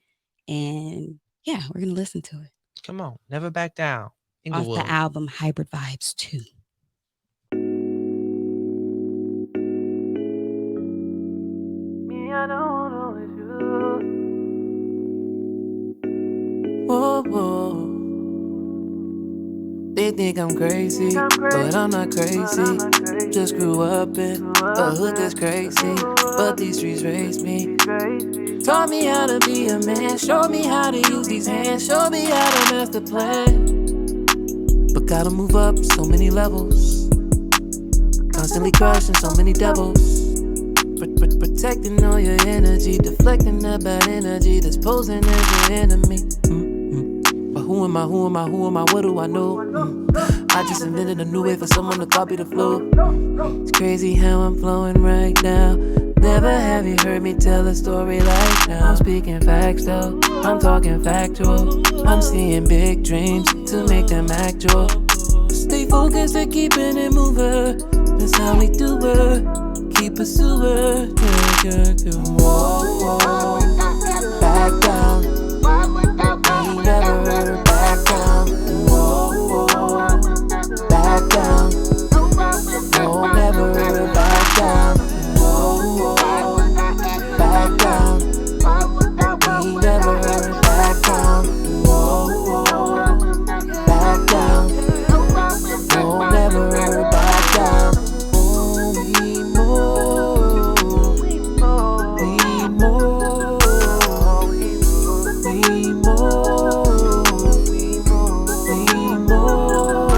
And yeah, we're going to listen to it. Come on. Never Back Down. Inglewood. Off the album Hybrid Vibes 2. I don't wanna with you. Whoa, whoa. They think I'm crazy, but I'm not crazy. Just grew up in a hood that's crazy, but these streets raised me. Taught me how to be a man, showed me how to use these hands, showed me how to master plan. But gotta move up so many levels, constantly crushing so many devils. Protecting all your energy, deflecting the bad energy that's posing as your enemy. But who am I, who am I, who am I, what do I know? I just invented a new way for someone to copy the flow. It's crazy how I'm flowing right now. Never have you heard me tell a story like now. I'm speaking facts though, I'm talking factual. I'm seeing big dreams to make them actual. Stay focused and keeping it moving. That's how we do it. Keep pursuing. Whoa, whoa. Back down. We never back down. Whoa, whoa. Back down. Won't never back down. Whoa, whoa. Back down. We never back down. Whoa, whoa. Back down. Won't never back down. Oh, we more. We more. We more. We more.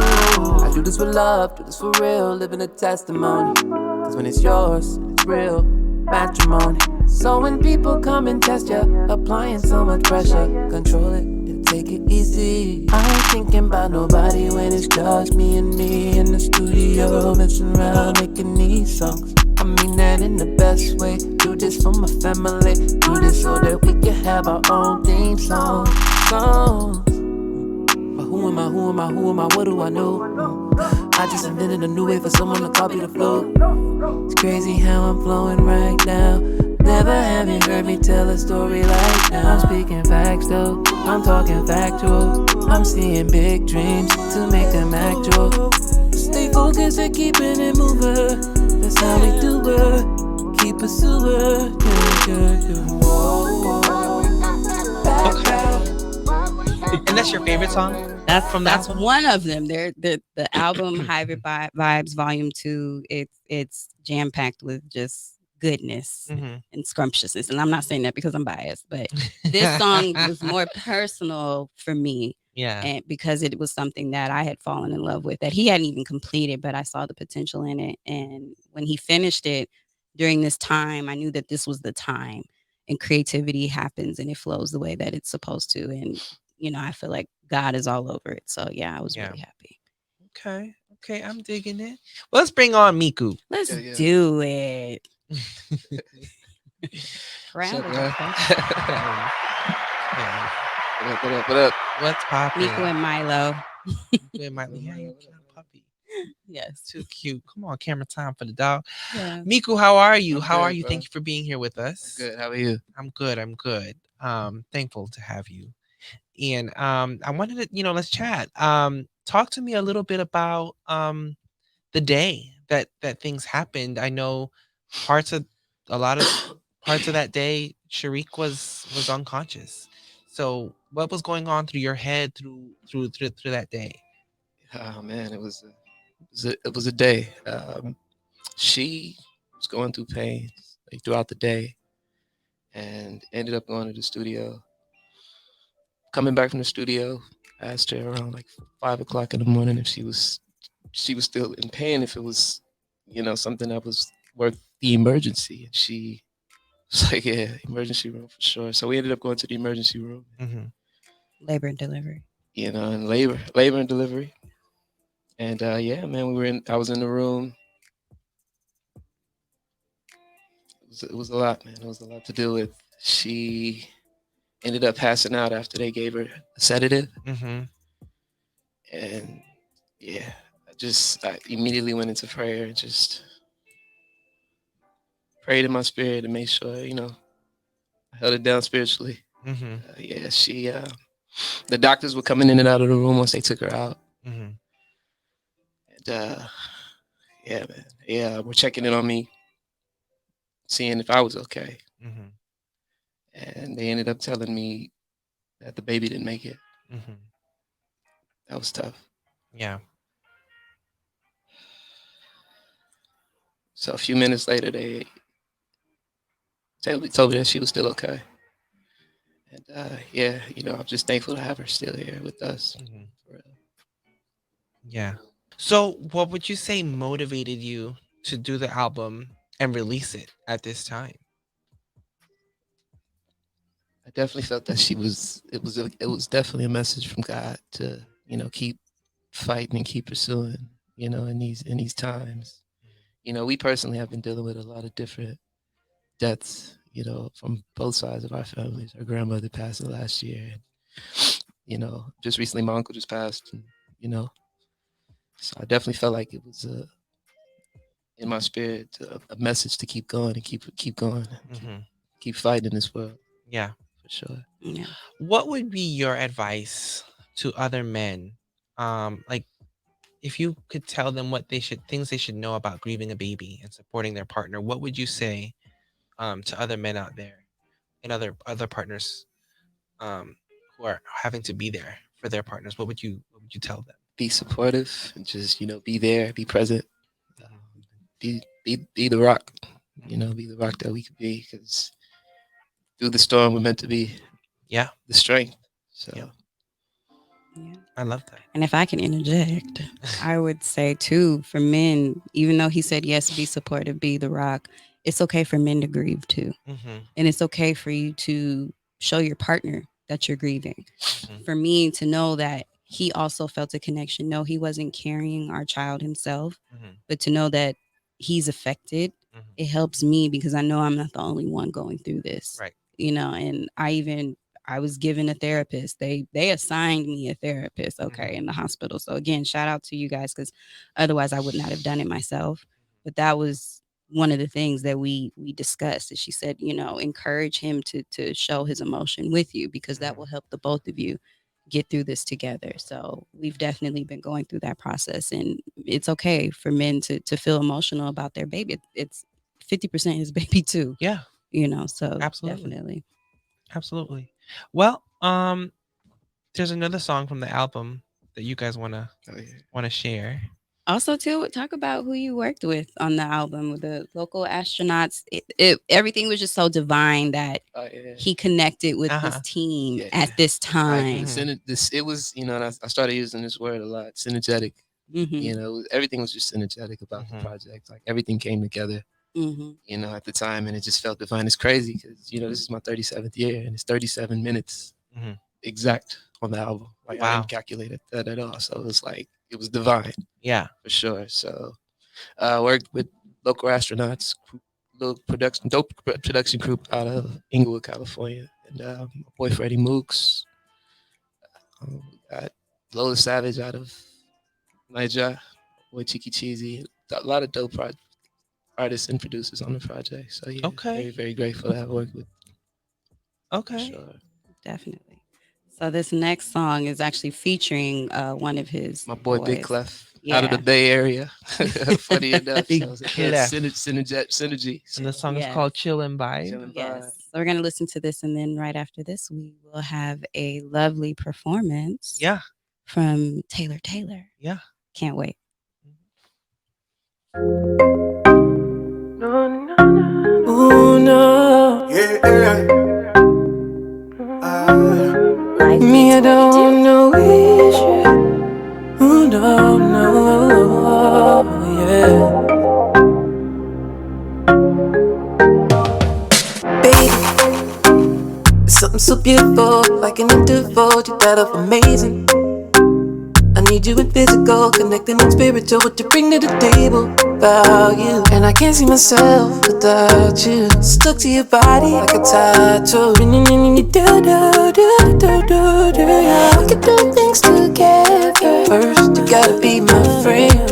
I do this for love, do this for real, living a testimony. Cause when it's yours, it's real, matrimony. So when people come and test you, applying so much pressure, control it and take it easy. I ain't thinking about nobody when it's just me and me in the studio, messing around making these songs. I mean that in the best way. Do this for my family, do this so that we can have our own theme song. But who am I, who am I, who am I, what do I know? I just invented a new way for someone to copy the flow. It's crazy how I'm flowing right now. Never have you heard me tell a story like now. I'm speaking facts though, I'm talking factual. I'm seeing big dreams to make them actual. Stay focused and keeping it moving. That's how we do it. Keep pursuing. Whoa, whoa. Back down. And that's your favorite song? That's one of them. The album Hybrid Vibes Volume 2. It's jam packed with just goodness and scrumptiousness. And I'm not saying that because I'm biased, but this song was more personal for me. Yeah. And because it was something that I had fallen in love with, that he hadn't even completed, but I saw the potential in it. And when he finished it during this time, I knew that this was the time. And creativity happens and it flows the way that it's supposed to. And I feel like God is all over it. So yeah, I was really happy. Okay, I'm digging it. Well, let's bring on Miku. Let's do it. Round What up? What's popping? Miku and Milo. Yeah, you puppy. Yes. Too cute. Come on, camera time for the dog. Yeah. Miku, how are you? I'm how good, are you? bro. Thank you for being here with us. Good. How are you? I'm good. Thankful to have you. And I wanted to, let's chat. Talk to me a little bit about the day that things happened. I know a lot of parts of that day, Sharíck was unconscious. So what was going on through your head through that day? Oh man, it was a day. She was going through pain like throughout the day, and ended up going to the studio. Coming back from the studio, I asked her around like 5 o'clock in the morning if she was still in pain, if it was something that was worth the emergency. And she was like, "Yeah, emergency room for sure." So we ended up going to the emergency room. Labor and delivery. And labor and delivery. And yeah, man, I was in the room. It was a lot, man. It was a lot to deal with. She ended up passing out after they gave her a sedative. And yeah, I immediately went into prayer and just prayed in my spirit to make sure, I held it down spiritually. Yeah, the doctors were coming in and out of the room once they took her out. And yeah, man. Yeah, we're checking in on me, seeing if I was okay. And they ended up telling me that the baby didn't make it. That was tough. Yeah. So a few minutes later, they told me that she was still okay. And yeah, I'm just thankful to have her still here with us. Yeah. So what would you say motivated you to do the album and release it at this time? I definitely felt that it was definitely a message from God to, keep fighting and keep pursuing, in these times. We personally have been dealing with a lot of different deaths, from both sides of our families. Our grandmother passed last year. Just recently my uncle just passed, and, so I definitely felt like it was in my spirit a message to keep going and keep going, keep fighting in this world. Yeah, for sure. Yeah. What would be your advice to other men? Like, if you could tell them things they should know about grieving a baby and supporting their partner, what would you say to other men out there and other partners who are having to be there for their partners? What would you tell them? Be supportive and just be there, be present, be the rock, be the rock that we could be, because through the storm we're meant to be the strength. So Yeah. I love that. And if I can interject, I would say too, for men, even though he said yes, be supportive, be the rock, it's okay for men to grieve too. And it's okay for you to show your partner that you're grieving. For me to know that he also felt a connection. No, he wasn't carrying our child himself, but to know that he's affected, it helps me because I know I'm not the only one going through this. Right. And I was given a therapist. They assigned me a therapist, in the hospital. So again, shout out to you guys, because otherwise I would not have done it myself. But that was one of the things that we discussed. Is she said, encourage him to show his emotion with you, because that will help the both of you get through this together. So we've definitely been going through that process, and it's okay for men to feel emotional about their baby. It's 50% his baby too. Yeah. So Absolutely. Definitely. Well, there's another song from the album that you guys want to share. Also, too, talk about who you worked with on the album with the local astronauts. Everything was just so divine that he connected with this team at this time. It was, and I started using this word a lot, synergetic. Everything was just synergetic about the project. Like everything came together, at the time, and it just felt divine. It's crazy because, this is my 37th year, and it's 37 minutes exact on the album. Like I didn't calculate that at all. So it was like, it was divine. Yeah, for sure. So I worked with local astronauts, dope production group out of Inglewood, California, and my boy Freddie Mooks. Got Lola Savage out of Niger, boy Tiki Cheesy. A lot of dope artists and producers on the project. So yeah, very, very grateful to have worked with. Okay, sure. Definitely. So this next song is actually featuring one of his my boy boys. Big Clef out of the Bay Area. Funny enough, Big so Clef. Synergy. And the song is called Chill and Vibe. Yes. So we're gonna listen to this, and then right after this, we will have a lovely performance. Yeah. From Taylor. Yeah. Can't wait. Oh no. Yeah. Me, I don't know issue. Oh no, yeah. Baby, it's something so beautiful, like an interval. You got up amazing. I need you in physical, connecting in spiritual. What you bring to the table, value. And I can't see myself without you. Stuck to your body like a tattoo. Yeah. We could do things together. First, you gotta be my friend.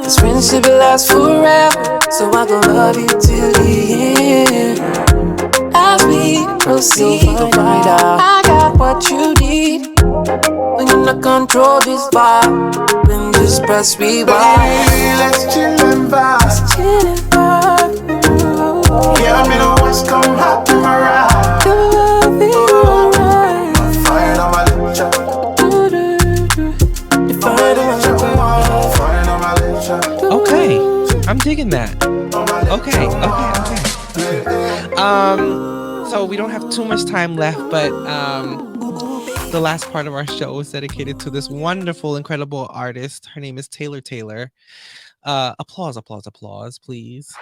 This friendship will last forever, so I gon' love you till the end. As we proceed, I got what you need. When you're not control this vibe, then just press rewind. Baby, let's chill and vibe. Let's chill and vibe. Yeah, I'm in a West, come hop in my ride. You'll be alright. Fire on my lecture. Fire on my lecture. Okay, I'm digging that. Okay. So we don't have too much time left, but the last part of our show is dedicated to this wonderful, incredible artist. Her name is Taylor. Applause, please.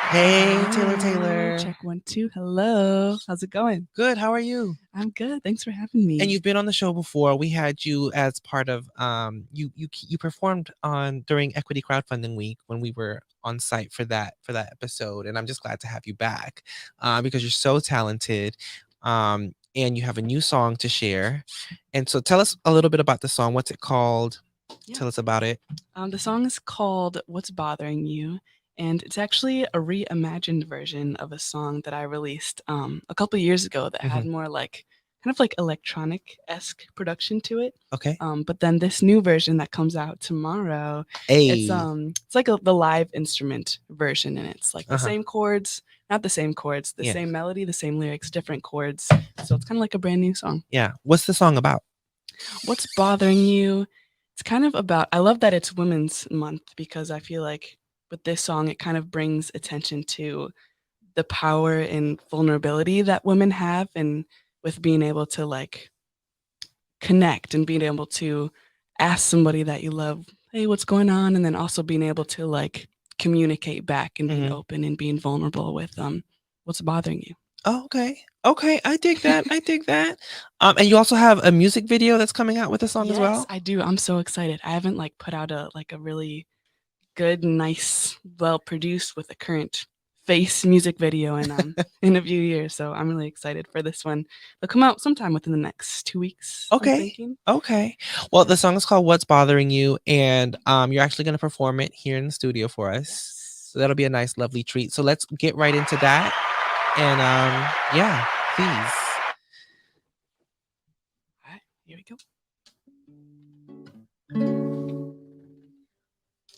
Hey, Taylor. Check 1, 2. Hello. How's it going? Good. How are you? I'm good. Thanks for having me. And you've been on the show before. We had you as part of you performed during Equity Crowdfunding Week when we were on site for that episode. And I'm just glad to have you back because you're so talented. And you have a new song to share. And so tell us a little bit about the song. What's it called? Yeah. Tell us about it. The song is called What's Bothering You. And it's actually a reimagined version of a song that I released a couple years ago that had more like kind of like electronic-esque production to it. Okay. But then this new version that comes out tomorrow, it's like the live instrument version, and it's like the same chords, not the same chords, the same melody, the same lyrics, different chords. So it's kind of like a brand new song. Yeah. What's the song about? What's Bothering You? It's kind of about, I love that it's Women's Month because I feel like with this song, it kind of brings attention to the power and vulnerability that women have, and with being able to like connect and being able to ask somebody that you love, hey, what's going on? And then also being able to like communicate back and be open and being vulnerable with what's bothering you. Oh, okay. Okay, I dig that. I dig that. And you also have a music video that's coming out with the song as well? Yes, I do. I'm so excited. I haven't like put out a really good, nice, well produced with a current face music video in a few years. So I'm really excited for this one. It'll come out sometime within the next 2 weeks. Okay. Okay. Well, the song is called What's Bothering You, and you're actually going to perform it here in the studio for us. Yes. So that'll be a nice, lovely treat. So let's get right into that. And yeah, please. All right, here we go.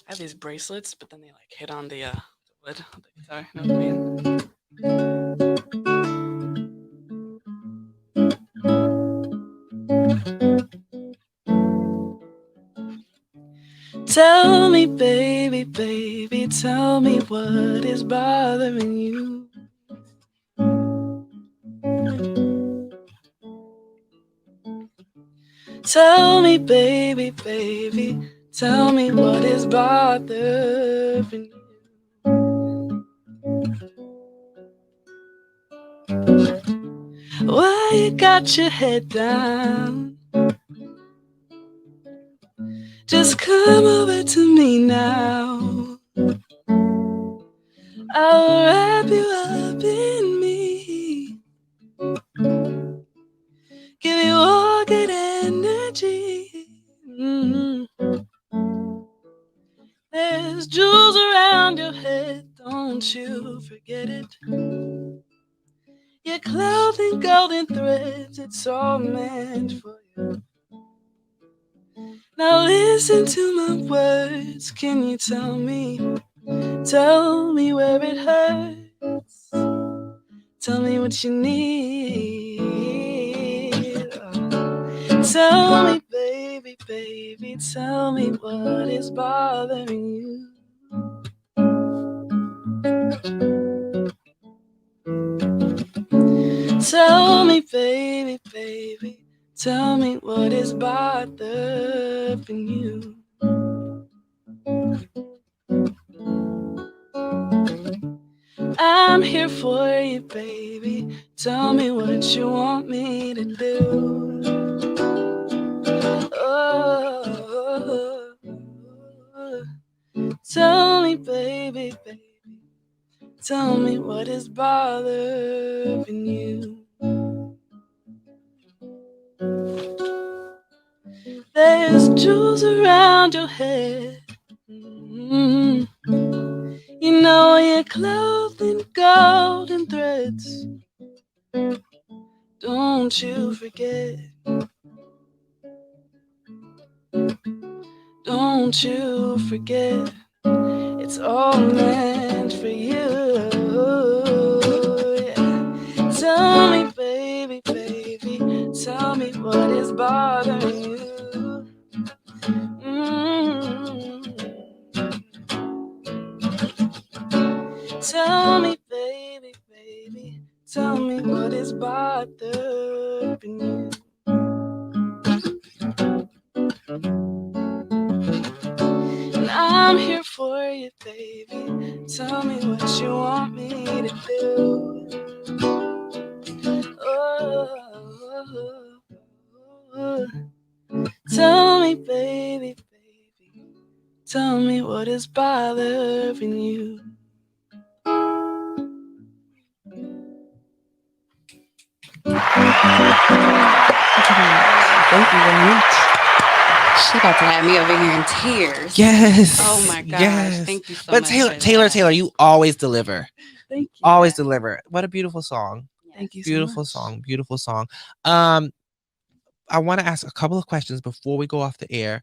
I have these bracelets, but then they like hit on the wood of the guitar. You know what I mean? Tell me, baby, baby, tell me what is bothering you. Tell me, baby, baby, tell me what is bothering you. Why you got your head down? Just come over to me now. I'll wrap you up in me. Give you all good energy. There's jewels around your head, don't you forget it. Your clothing, golden threads, it's all meant for you. Now listen to my words, can you tell me where it hurts? Tell me what you need. Tell me, baby, baby, tell me what is bothering you. Tell me, baby, baby, tell me what is bothering you. I'm here for you, baby. Tell me what you want me to do. Oh, tell me, baby, baby. Tell me what is bothering you. There's jewels around your head. You know you're clothed in golden threads. Don't you forget. Don't you forget. It's all meant for you. Yeah. Tell me, baby, baby, tell me what is bothering you. Tell me, baby, baby, tell me what is bothering you. I'm here for you, baby. Tell me what you want me to do. Oh, tell me, baby, baby. Tell me what is bothering you. Thank you very much. She about to have me over here in tears. Yes. Oh my gosh. Yes. Thank you so but much. Taylor, you always deliver. Thank you. Always deliver. What a beautiful song. Thank you Beautiful so much. song. Beautiful song. I want to ask a couple of questions before we go off the air.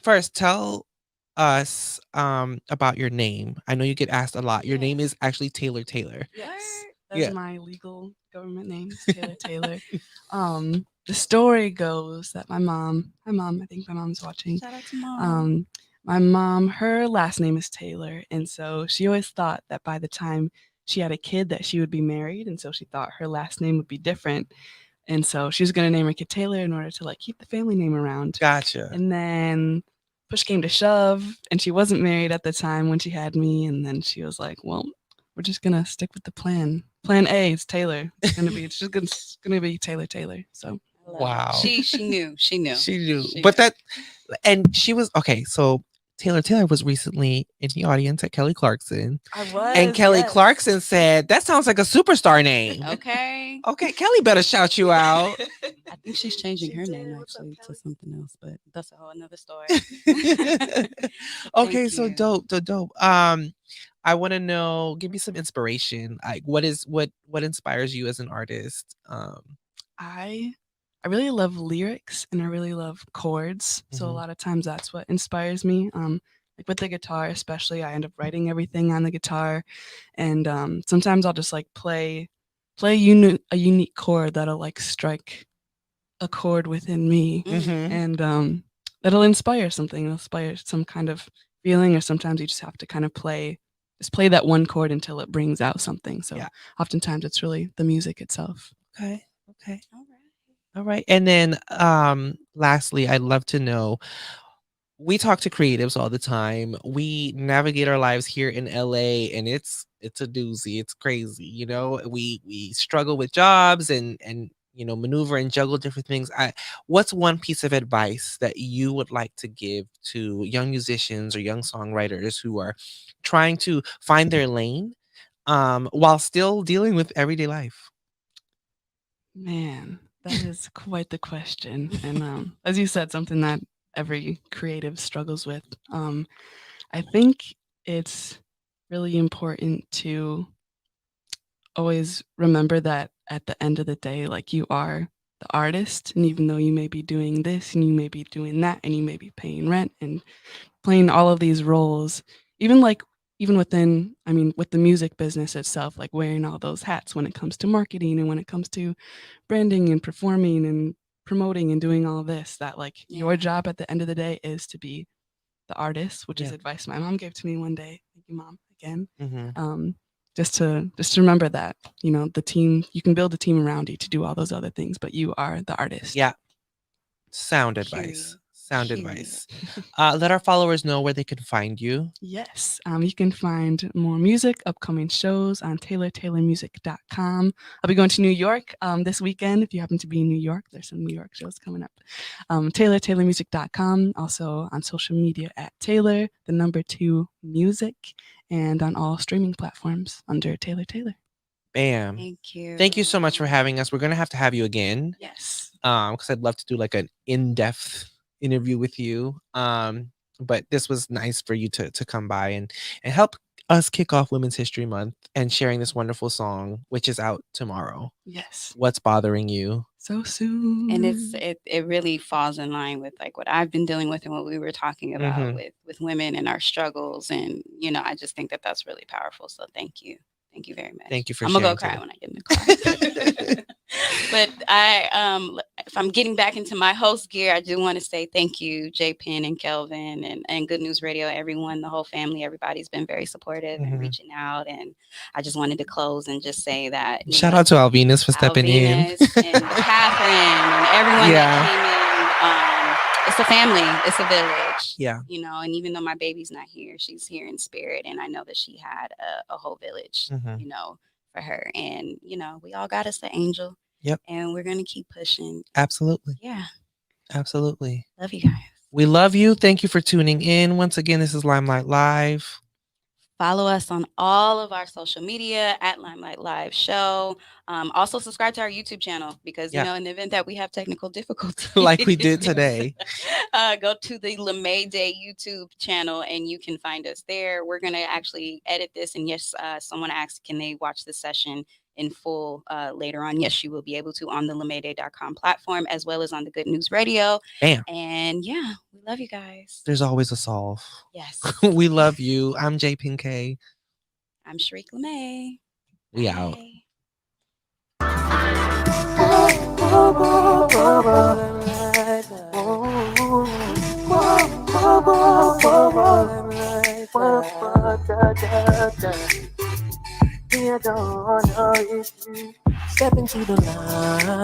First, tell us about your name. I know you get asked a lot. Your name is actually Taylor. Yes. That's my legal government name, Taylor. The story goes that my mom, I think my mom's watching. Shout out to Mom. My mom, her last name is Taylor, and so she always thought that by the time she had a kid that she would be married, and so she thought her last name would be different. And so she was going to name her kid Taylor in order to like keep the family name around. Gotcha. And then push came to shove, and she wasn't married at the time when she had me, and then she was like, well, we're just going to stick with the plan. Plan A is Taylor. It's just going to be Taylor. So wow. She knew. But that, and she was, okay, so Taylor was recently in the audience at Kelly Clarkson. I was. And Kelly Clarkson said, that sounds like a superstar name. Okay. Okay, Kelly better shout you out. I think she's changing her name actually to something else, but that's a whole another story. Okay, so dope. I want to know, give me some inspiration. Like what inspires you as an artist? I really love lyrics and I really love chords. So a lot of times that's what inspires me. Like with the guitar, especially, I end up writing everything on the guitar, and sometimes I'll just like play a unique chord that'll like strike a chord within me, and that'll inspire something. It'll inspire some kind of feeling, or sometimes you just have to kind of play that one chord until it brings out something. So oftentimes it's really the music itself. Okay. All right. And then lastly, I'd love to know, we talk to creatives all the time. We navigate our lives here in LA, and it's a doozy. It's crazy. You know, we struggle with jobs and maneuver and juggle different things. What's one piece of advice that you would like to give to young musicians or young songwriters who are trying to find their lane while still dealing with everyday life? Man, that is quite the question. And as you said, something that every creative struggles with. I think it's really important to always remember that at the end of the day, like, you are the artist, and even though you may be doing this and you may be doing that and you may be paying rent and playing all of these roles, even within, with the music business itself, like wearing all those hats when it comes to marketing and when it comes to branding and performing and promoting and doing all this, that like your job at the end of the day is to be the artist, which is advice my mom gave to me one day. Thank you, Mom, again. Just to remember that, the team, you can build a team around you to do all those other things, but you are the artist. Yeah. Sound advice. Let our followers know where they can find you. Yes. You can find more music, upcoming shows on taylormusic.com. I'll be going to New York this weekend. If you happen to be in New York, there's some New York shows coming up. taylormusic.com. Also on social media at Taylor, 2 music, and on all streaming platforms under Taylor. Bam. Thank you so much for having us. We're going to have you again. Yes. Because I'd love to do like an in-depth interview with you. But this was nice for you to come by and help us kick off Women's History Month and sharing this wonderful song, which is out tomorrow. Yes. What's Bothering You? So soon. And it really falls in line with like what I've been dealing with and what we were talking about with women and our struggles. And, I just think that that's really powerful. So thank you. Thank you very much. Thank you for I'm sharing. I'm going to go cry when I get in the car. But if I'm getting back into my host gear, I do want to say thank you, J Penn and Kelvin and Good News Radio, everyone, the whole family. Everybody's been very supportive and reaching out. And I just wanted to close and just say that. Shout out to Alvinus for stepping in. And Catherine and everyone that came in. it's a family. It's a village. Yeah. You know, and even though my baby's not here, she's here in spirit. And I know that she had a whole village, you know, for her. And, you know, we all got us an angel. Yep. And we're going to keep pushing. Absolutely. Yeah. Absolutely. Love you guys. We love you. Thank you for tuning in. Once again, this is Limelight Live. Follow us on all of our social media at Limelight Live Show. Also subscribe to our YouTube channel because, you know, in the event that we have technical difficulties. Like we did today. Go to the LaMay Day YouTube channel and you can find us there. We're going to actually edit this. And yes, someone asked, can they watch the session in full later on? Yes, you will be able to on the LaMayday.com platform as well as on the Good News Radio. Bam. And yeah, we love you guys. There's always a solve. Yes. We love you. I'm J. Pinkay. I'm Sharick LaMay. We out. I don't know if you step into the limelight.